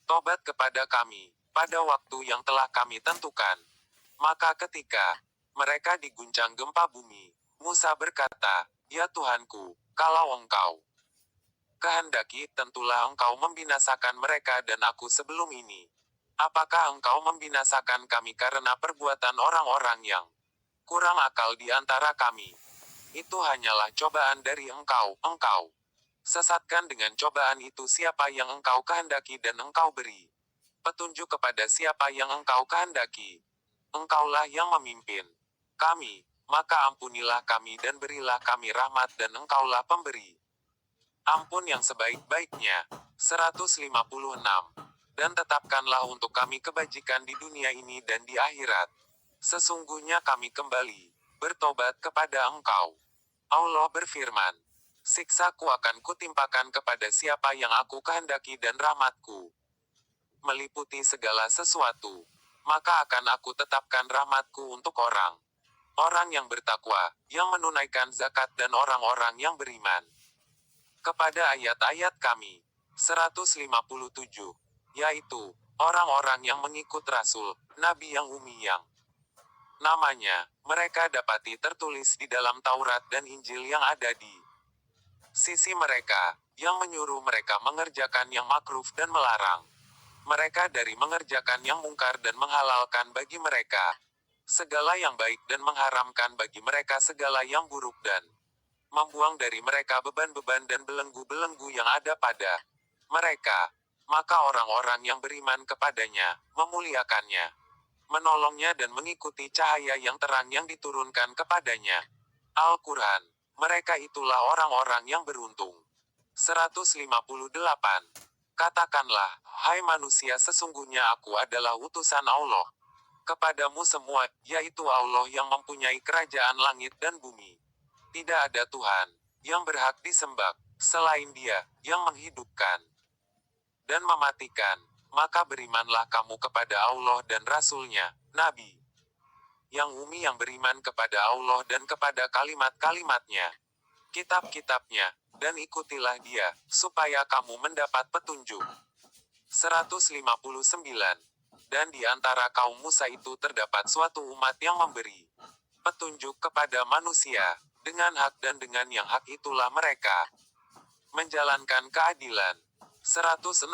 tobat kepada kami pada waktu yang telah kami tentukan. Maka ketika mereka diguncang gempa bumi, Musa berkata, ya Tuhanku, kalau Engkau kehendaki, tentulah Engkau membinasakan mereka dan aku sebelum ini. Apakah Engkau membinasakan kami karena perbuatan orang-orang yang kurang akal di antara kami? Itu hanyalah cobaan dari Engkau. Sesatkan dengan cobaan itu siapa yang Engkau kehendaki dan Engkau beri petunjuk kepada siapa yang Engkau kehendaki. Engkaulah yang memimpin kami, maka ampunilah kami dan berilah kami rahmat dan Engkaulah pemberi ampun yang sebaik-baiknya. 156. Dan tetapkanlah untuk kami kebajikan di dunia ini dan di akhirat. Sesungguhnya kami kembali bertobat kepada Engkau. Allah berfirman, siksaku akan kutimpakan kepada siapa yang aku kehendaki dan rahmatku meliputi segala sesuatu. Maka akan aku tetapkan rahmatku untuk orang yang bertakwa, yang menunaikan zakat dan orang-orang yang beriman kepada ayat-ayat kami. 157. Yaitu orang-orang yang mengikut Rasul, Nabi yang umi yang namanya mereka dapati tertulis di dalam Taurat dan Injil yang ada di sisi mereka, yang menyuruh mereka mengerjakan yang makruf dan melarang mereka dari mengerjakan yang mungkar dan menghalalkan bagi mereka segala yang baik dan mengharamkan bagi mereka segala yang buruk dan membuang dari mereka beban-beban dan belenggu-belenggu yang ada pada mereka. Maka orang-orang yang beriman kepadanya, memuliakannya, menolongnya dan mengikuti cahaya yang terang yang diturunkan kepadanya. Al-Quran. Mereka itulah orang-orang yang beruntung. 158. Katakanlah, hai manusia, sesungguhnya aku adalah utusan Allah kepadamu semua, yaitu Allah yang mempunyai kerajaan langit dan bumi. Tidak ada Tuhan yang berhak disembah selain Dia yang menghidupkan dan mematikan. Maka berimanlah kamu kepada Allah dan Rasul-Nya, Nabi yang umi yang beriman kepada Allah dan kepada kalimat-kalimatnya, kitab-kitabnya, dan ikutilah Dia, supaya kamu mendapat petunjuk. 159. Dan di antara kaum Musa itu terdapat suatu umat yang memberi petunjuk kepada manusia, dengan hak dan dengan yang hak itulah mereka menjalankan keadilan. 160.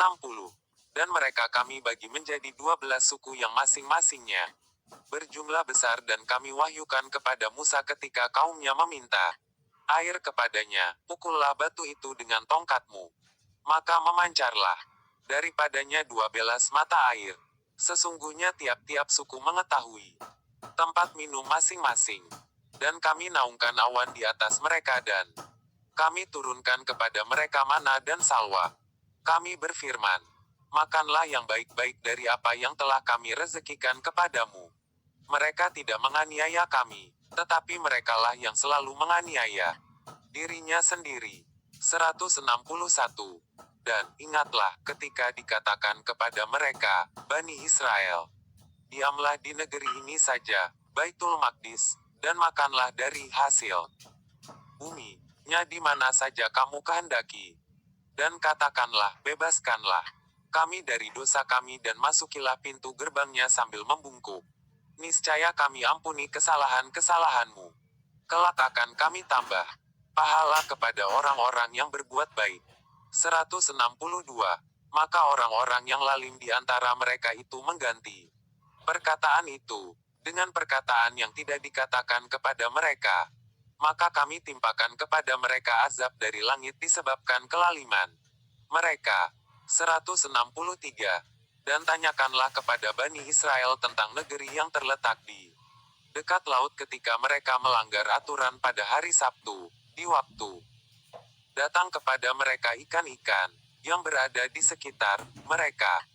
Dan mereka kami bagi menjadi 12 suku yang masing-masingnya berjumlah besar dan kami wahyukan kepada Musa ketika kaumnya meminta air kepadanya, pukullah batu itu dengan tongkatmu. Maka memancarlah daripadanya 12 mata air. Sesungguhnya tiap-tiap suku mengetahui tempat minum masing-masing. Dan kami naungkan awan di atas mereka dan kami turunkan kepada mereka mana dan salwa. Kami berfirman, makanlah yang baik-baik dari apa yang telah kami rezekikan kepadamu. Mereka tidak menganiaya kami, tetapi merekalah yang selalu menganiaya dirinya sendiri. 161. Dan ingatlah ketika dikatakan kepada mereka, Bani Israel, diamlah di negeri ini saja, Baitul Maqdis, dan makanlah dari hasil bumi-nya di mana saja kamu kehendaki. Dan katakanlah, bebaskanlah kami dari dosa kami dan masukilah pintu gerbangnya sambil membungkuk. Niscaya kami ampuni kesalahan-kesalahanmu. Kelak akan kami tambah pahala kepada orang-orang yang berbuat baik. 162. Maka orang-orang yang lalim di antara mereka itu mengganti perkataan itu dengan perkataan yang tidak dikatakan kepada mereka. Maka kami timpakan kepada mereka azab dari langit disebabkan kelaliman mereka. 163. Dan tanyakanlah kepada Bani Israel tentang negeri yang terletak di dekat laut ketika mereka melanggar aturan pada hari Sabtu, di waktu datang kepada mereka ikan-ikan yang berada di sekitar mereka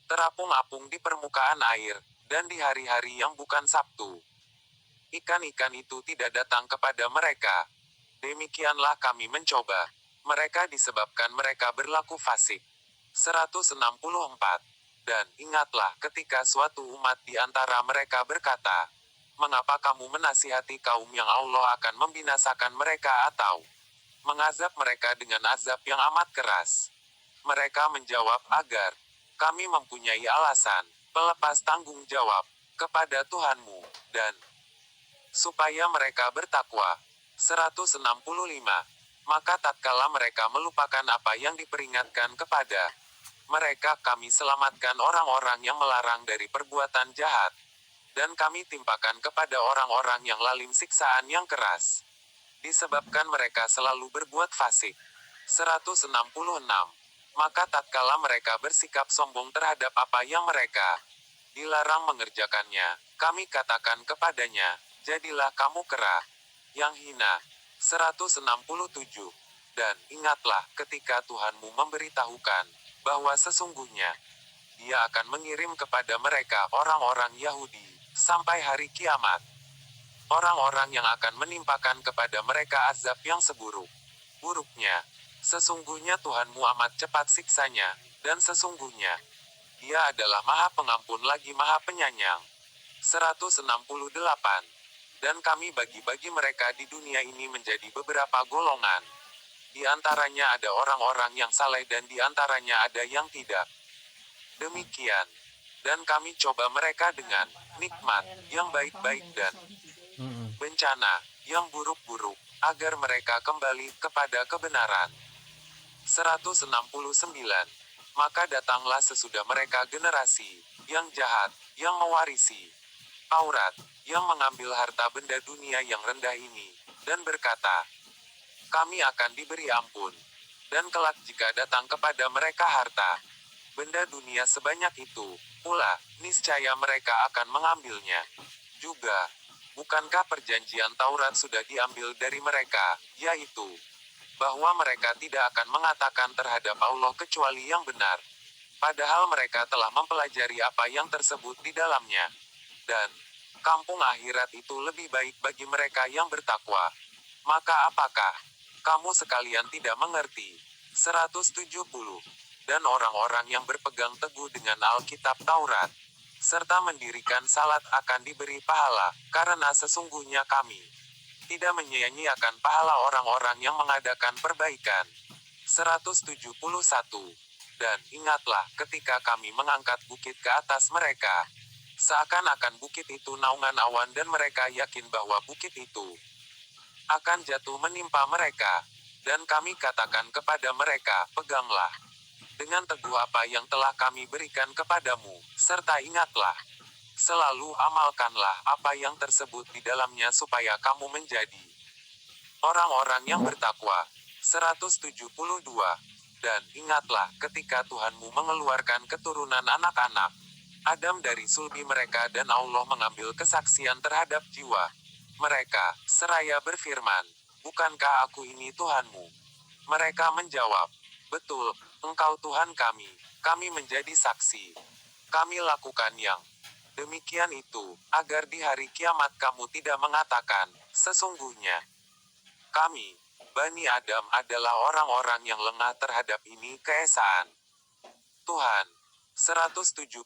terapung-apung di permukaan air, dan di hari-hari yang bukan Sabtu. Ikan-ikan itu tidak datang kepada mereka. Demikianlah kami mencoba mereka disebabkan mereka berlaku fasik. 164. Dan ingatlah ketika suatu umat di antara mereka berkata, mengapa kamu menasihati kaum yang Allah akan membinasakan mereka atau mengazab mereka dengan azab yang amat keras? Mereka menjawab, agar kami mempunyai alasan pelepas tanggung jawab kepada Tuhanmu, dan supaya mereka bertakwa. 165. Maka tatkala mereka melupakan apa yang diperingatkan kepada mereka, kami selamatkan orang-orang yang melarang dari perbuatan jahat, dan kami timpakan kepada orang-orang yang lalim siksaan yang keras, disebabkan mereka selalu berbuat fasik. 166. Maka tatkala mereka bersikap sombong terhadap apa yang mereka dilarang mengerjakannya, kami katakan kepadanya, jadilah kamu kera yang hina. 167. Dan ingatlah ketika Tuhanmu memberitahukan bahwa sesungguhnya Dia akan mengirim kepada mereka orang-orang Yahudi sampai hari kiamat, orang-orang yang akan menimpakan kepada mereka azab yang seburuk-buruknya. Sesungguhnya Tuhanmu amat cepat siksanya, dan sesungguhnya Dia adalah Maha Pengampun lagi Maha Penyayang. 168. Dan kami bagi-bagi mereka di dunia ini menjadi beberapa golongan. Di antaranya ada orang-orang yang saleh dan di antaranya ada yang tidak. Demikian. Dan kami coba mereka dengan nikmat yang baik-baik dan bencana yang buruk-buruk. agar mereka kembali kepada kebenaran. 169. Maka datanglah sesudah mereka generasi yang jahat, yang mewarisi Taurat, yang mengambil harta benda dunia yang rendah ini, dan berkata, kami akan diberi ampun. Dan kelak jika datang kepada mereka harta benda dunia sebanyak itu, pula, niscaya mereka akan mengambilnya. Juga, bukankah perjanjian Taurat sudah diambil dari mereka, yaitu bahwa mereka tidak akan mengatakan terhadap Allah kecuali yang benar. Padahal mereka telah mempelajari apa yang tersebut di dalamnya. Dan kampung akhirat itu lebih baik bagi mereka yang bertakwa. Maka apakah kamu sekalian tidak mengerti? 170. Dan orang-orang yang berpegang teguh dengan Alkitab Taurat, serta mendirikan salat akan diberi pahala, karena sesungguhnya kami tidak menyia-nyiakan pahala orang-orang yang mengadakan perbaikan. 171. Dan ingatlah ketika kami mengangkat bukit ke atas mereka. Seakan-akan bukit itu naungan awan dan mereka yakin bahwa bukit itu akan jatuh menimpa mereka. Dan kami katakan kepada mereka, peganglah dengan teguh apa yang telah kami berikan kepadamu, serta ingatlah, selalu amalkanlah apa yang tersebut di dalamnya supaya kamu menjadi orang-orang yang bertakwa. 172. Dan ingatlah ketika Tuhanmu mengeluarkan keturunan anak-anak Adam dari sulbi mereka dan Allah mengambil kesaksian terhadap jiwa mereka, seraya berfirman, bukankah aku ini Tuhanmu? Mereka menjawab, betul, engkau Tuhan kami menjadi saksi. Kami lakukan yang demikian itu, agar di hari kiamat kamu tidak mengatakan, sesungguhnya kami, Bani Adam adalah orang-orang yang lengah terhadap ini keesaan Tuhan. 173.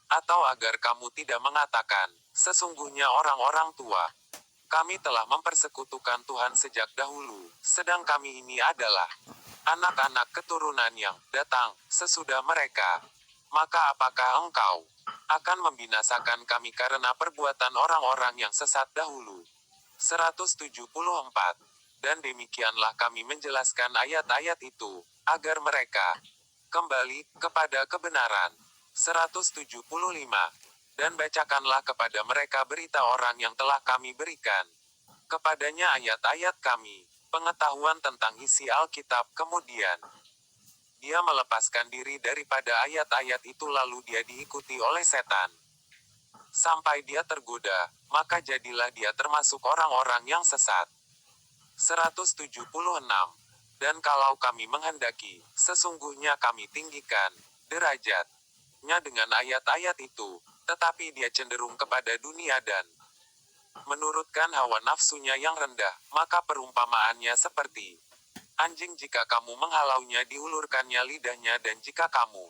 Atau agar kamu tidak mengatakan, sesungguhnya orang-orang tua kami telah mempersekutukan Tuhan sejak dahulu, sedang kami ini adalah anak-anak keturunan yang datang sesudah mereka. Maka apakah engkau akan membinasakan kami karena perbuatan orang-orang yang sesat dahulu? 174. Dan demikianlah kami menjelaskan ayat-ayat itu, agar mereka kembali kepada kebenaran. 175. Dan bacakanlah kepada mereka berita orang yang telah kami berikan kepadanya ayat-ayat kami, pengetahuan tentang isi Alkitab. Kemudian dia melepaskan diri daripada ayat-ayat itu lalu dia diikuti oleh setan sampai dia tergoda, maka jadilah dia termasuk orang-orang yang sesat. 176. Dan kalau kami menghendaki, sesungguhnya kami tinggikan derajatnya dengan ayat-ayat itu, tetapi dia cenderung kepada dunia dan menurutkan hawa nafsunya yang rendah, maka perumpamaannya seperti anjing jika kamu menghalaunya diulurkannya lidahnya dan jika kamu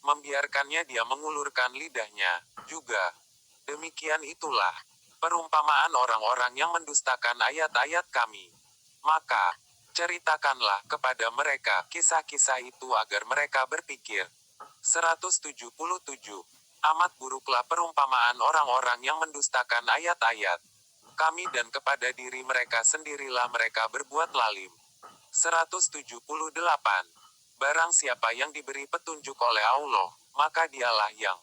membiarkannya dia mengulurkan lidahnya, juga demikian itulah perumpamaan orang-orang yang mendustakan ayat-ayat kami. Maka, ceritakanlah kepada mereka kisah-kisah itu agar mereka berpikir. 177. Amat buruklah perumpamaan orang-orang yang mendustakan ayat-ayat kami dan kepada diri mereka sendirilah mereka berbuat lalim. 178. Barang siapa yang diberi petunjuk oleh Allah, maka dialah yang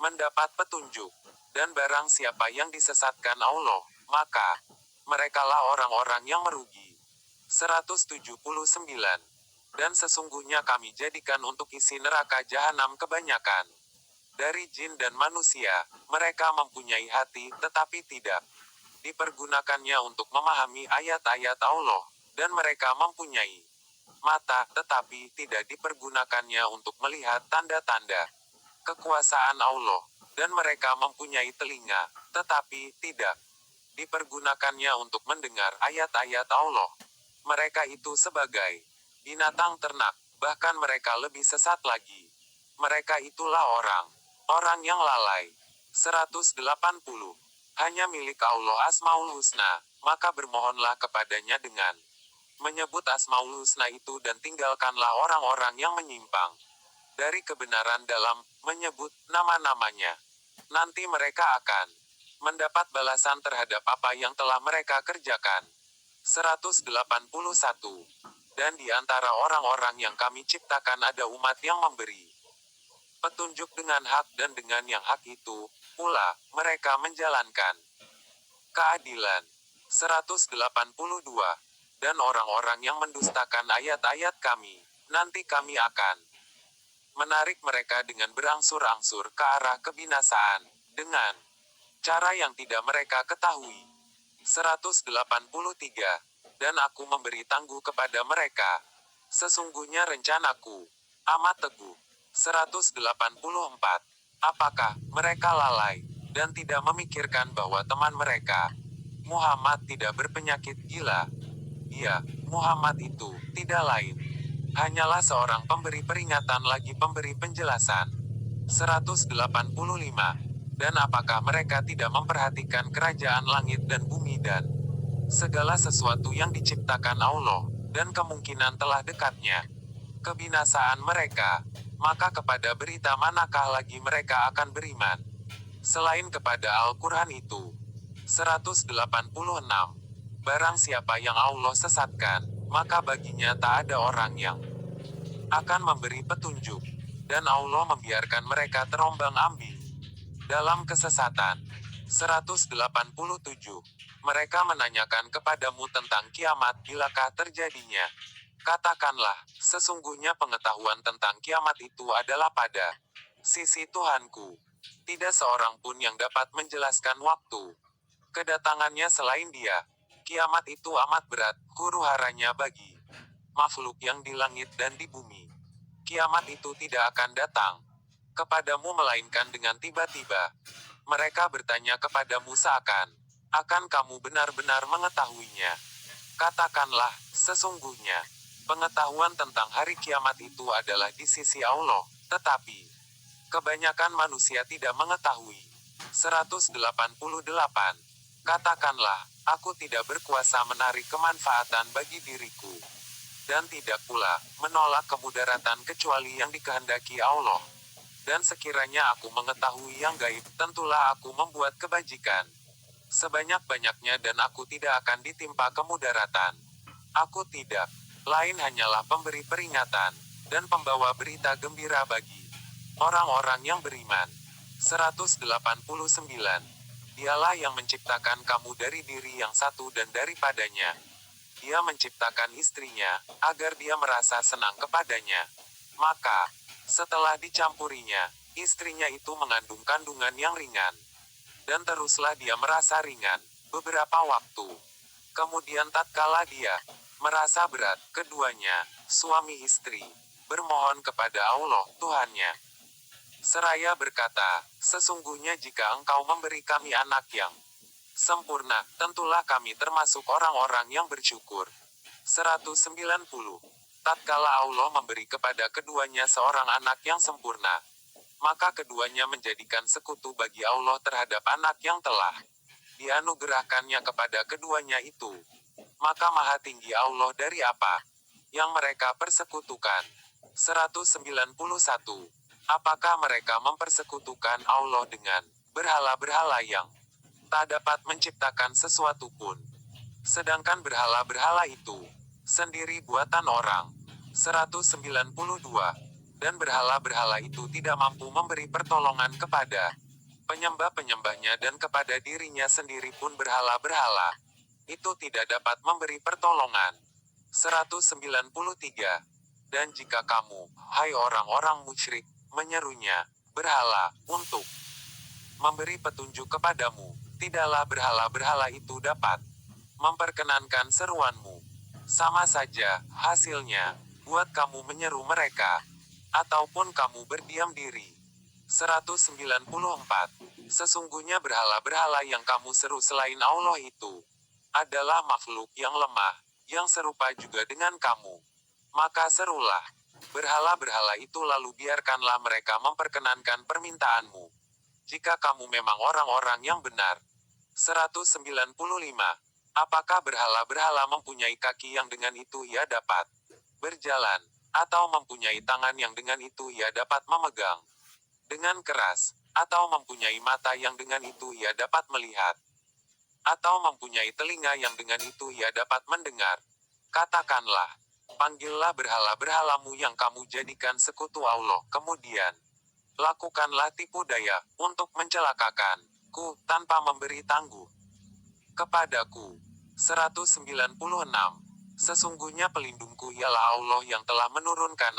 mendapat petunjuk. Dan barang siapa yang disesatkan Allah, maka merekalah orang-orang yang merugi. 179. Dan sesungguhnya kami jadikan untuk isi neraka jahanam kebanyakan dari jin dan manusia. Mereka mempunyai hati, tetapi tidak dipergunakannya untuk memahami ayat-ayat Allah. Dan mereka mempunyai mata, tetapi tidak dipergunakannya untuk melihat tanda-tanda kekuasaan Allah. Dan mereka mempunyai telinga, tetapi tidak dipergunakannya untuk mendengar ayat-ayat Allah. Mereka itu sebagai binatang ternak, bahkan mereka lebih sesat lagi. Mereka itulah orang yang lalai. 180. Hanya milik Allah Asmaul Husna, maka bermohonlah kepadanya dengan menyebut Asmaul Husna itu dan tinggalkanlah orang-orang yang menyimpang dari kebenaran dalam menyebut nama-namanya. Nanti mereka akan mendapat balasan terhadap apa yang telah mereka kerjakan. 181. Dan di antara orang-orang yang kami ciptakan ada umat yang memberi petunjuk dengan hak dan dengan yang hak itu, pula, mereka menjalankan keadilan. 182. Dan orang-orang yang mendustakan ayat-ayat kami, nanti kami akan menarik mereka dengan berangsur-angsur ke arah kebinasaan, dengan cara yang tidak mereka ketahui. 183. Dan aku memberi tangguh kepada mereka. Sesungguhnya rencanaku amat teguh. 184. Apakah mereka lalai dan tidak memikirkan bahwa teman mereka, Muhammad, tidak berpenyakit gila? Ya, Muhammad itu tidak lain hanyalah seorang pemberi peringatan lagi pemberi penjelasan. 185. Dan apakah mereka tidak memperhatikan kerajaan langit dan bumi dan segala sesuatu yang diciptakan Allah, dan kemungkinan telah dekatnya kebinasaan mereka? Maka kepada berita manakah lagi mereka akan beriman selain kepada Al-Quran itu? 186. Barang siapa yang Allah sesatkan, maka baginya tak ada orang yang akan memberi petunjuk, dan Allah membiarkan mereka terombang-ambing dalam kesesatan. 187. Mereka menanyakan kepadamu tentang kiamat, bilakah terjadinya? Katakanlah, sesungguhnya pengetahuan tentang kiamat itu adalah pada sisi Tuhanku. Tidak seorang pun yang dapat menjelaskan waktu kedatangannya selain Dia. Kiamat itu amat berat, huru-haranya bagi makhluk yang di langit dan di bumi. Kiamat itu tidak akan datang kepadamu melainkan dengan tiba-tiba. Mereka bertanya kepadamu seakan akan kamu benar-benar mengetahuinya. Katakanlah, sesungguhnya pengetahuan tentang hari kiamat itu adalah di sisi Allah, tetapi kebanyakan manusia tidak mengetahui. 188. Katakanlah, aku tidak berkuasa menarik kemanfaatan bagi diriku, dan tidak pula menolak kemudaratan kecuali yang dikehendaki Allah. Dan sekiranya aku mengetahui yang gaib, tentulah aku membuat kebajikan sebanyak-banyaknya dan aku tidak akan ditimpa kemudaratan. Aku tidak lain hanyalah pemberi peringatan dan pembawa berita gembira bagi orang-orang yang beriman. 189. Dialah yang menciptakan kamu dari diri yang satu dan daripadanya Dia menciptakan istrinya, agar dia merasa senang kepadanya. Maka, setelah dicampurinya, istrinya itu mengandung kandungan yang ringan. Dan teruslah dia merasa ringan, beberapa waktu. Kemudian tatkala dia merasa berat, keduanya, suami istri, bermohon kepada Allah, Tuhannya. Seraya berkata, sesungguhnya jika engkau memberi kami anak yang sempurna, tentulah kami termasuk orang-orang yang bersyukur. 190. Tatkala Allah memberi kepada keduanya seorang anak yang sempurna, maka keduanya menjadikan sekutu bagi Allah terhadap anak yang telah dianugerahkannya kepada keduanya itu. Maka maha tinggi Allah dari apa yang mereka persekutukan. 191. Apakah mereka mempersekutukan Allah dengan berhala-berhala yang tak dapat menciptakan sesuatu pun, sedangkan berhala-berhala itu sendiri buatan orang. 192. Dan berhala-berhala itu tidak mampu memberi pertolongan kepada penyembah-penyembahnya dan kepada dirinya sendiri pun berhala-berhala itu tidak dapat memberi pertolongan. 193. Dan jika kamu, hai orang-orang musyrik, menyerunya berhala untuk memberi petunjuk kepadamu, tidaklah berhala-berhala itu dapat memperkenankan seruanmu. Sama saja, hasilnya, buat kamu menyeru mereka, ataupun kamu berdiam diri. 194. Sesungguhnya berhala-berhala yang kamu seru selain Allah itu adalah makhluk yang lemah, yang serupa juga dengan kamu. Maka serulah berhala-berhala itu lalu biarkanlah mereka memperkenankan permintaanmu. Jika kamu memang orang-orang yang benar. 195. Apakah berhala-berhala mempunyai kaki yang dengan itu ia dapat berjalan, atau mempunyai tangan yang dengan itu ia dapat memegang dengan keras, atau mempunyai mata yang dengan itu ia dapat melihat? atau mempunyai telinga yang dengan itu ia dapat mendengar. Katakanlah, panggillah berhala-berhalamu yang kamu jadikan sekutu Allah, kemudian lakukanlah tipu daya untuk mencelakakanku tanpa memberi tangguh kepadaku. 196. Sesungguhnya pelindungku ialah Allah yang telah menurunkan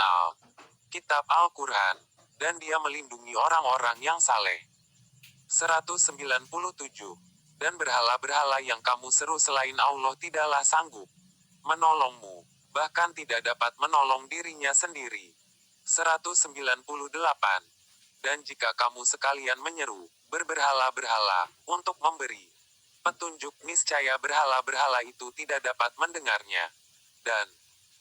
Kitab Al-Quran, dan dia melindungi orang-orang yang saleh. 197. Dan berhala-berhala yang kamu seru selain Allah tidaklah sanggup menolongmu, bahkan tidak dapat menolong dirinya sendiri. 198. Dan jika kamu sekalian menyeru berberhala-berhala untuk memberi petunjuk, niscaya berhala-berhala itu tidak dapat mendengarnya. Dan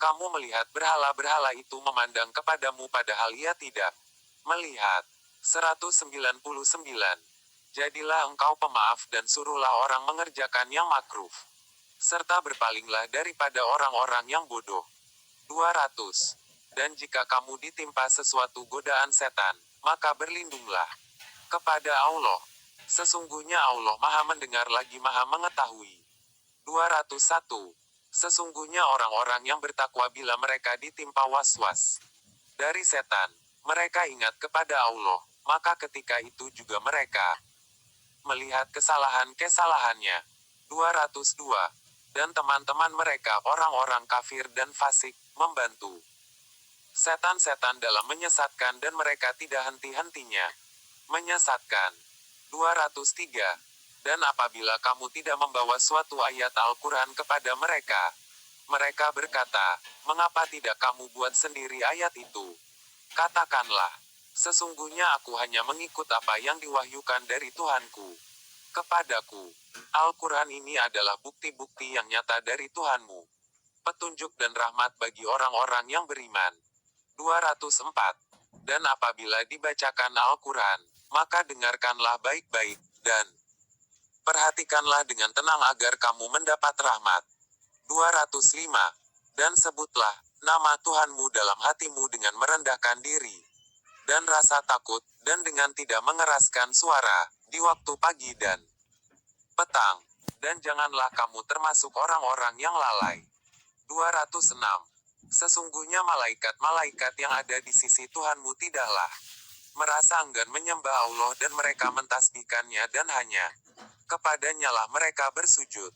kamu melihat berhala-berhala itu memandang kepadamu padahal ia tidak melihat. 199. Jadilah engkau pemaaf dan suruhlah orang mengerjakan yang makruh, serta berpalinglah daripada orang-orang yang bodoh. 200. Dan jika kamu ditimpa sesuatu godaan setan, maka berlindunglah kepada Allah. Sesungguhnya Allah Maha Mendengar lagi Maha Mengetahui. 201. Sesungguhnya orang-orang yang bertakwa bila mereka ditimpa was-was dari setan, mereka ingat kepada Allah, maka ketika itu juga mereka melihat kesalahan-kesalahannya. 202. Dan teman-teman mereka orang-orang kafir dan fasik, membantu setan-setan dalam menyesatkan dan mereka tidak henti-hentinya menyesatkan. 203. Dan apabila kamu tidak membawa suatu ayat Al-Quran kepada mereka, mereka berkata, mengapa tidak kamu buat sendiri ayat itu? Katakanlah, sesungguhnya aku hanya mengikut apa yang diwahyukan dari Tuhanku kepadaku. Al-Quran ini adalah bukti-bukti yang nyata dari Tuhanmu, petunjuk dan rahmat bagi orang-orang yang beriman. 204. Dan apabila dibacakan Al-Quran, maka dengarkanlah baik-baik, dan perhatikanlah dengan tenang agar kamu mendapat rahmat. 205. Dan sebutlah nama Tuhanmu dalam hatimu dengan merendahkan diri dan rasa takut, dan dengan tidak mengeraskan suara di waktu pagi dan petang. Dan janganlah kamu termasuk orang-orang yang lalai. 206. Sesungguhnya malaikat-malaikat yang ada di sisi Tuhanmu tidaklah merasa enggan menyembah Allah dan mereka mentasbihkannya dan hanya kepadanya lah mereka bersujud.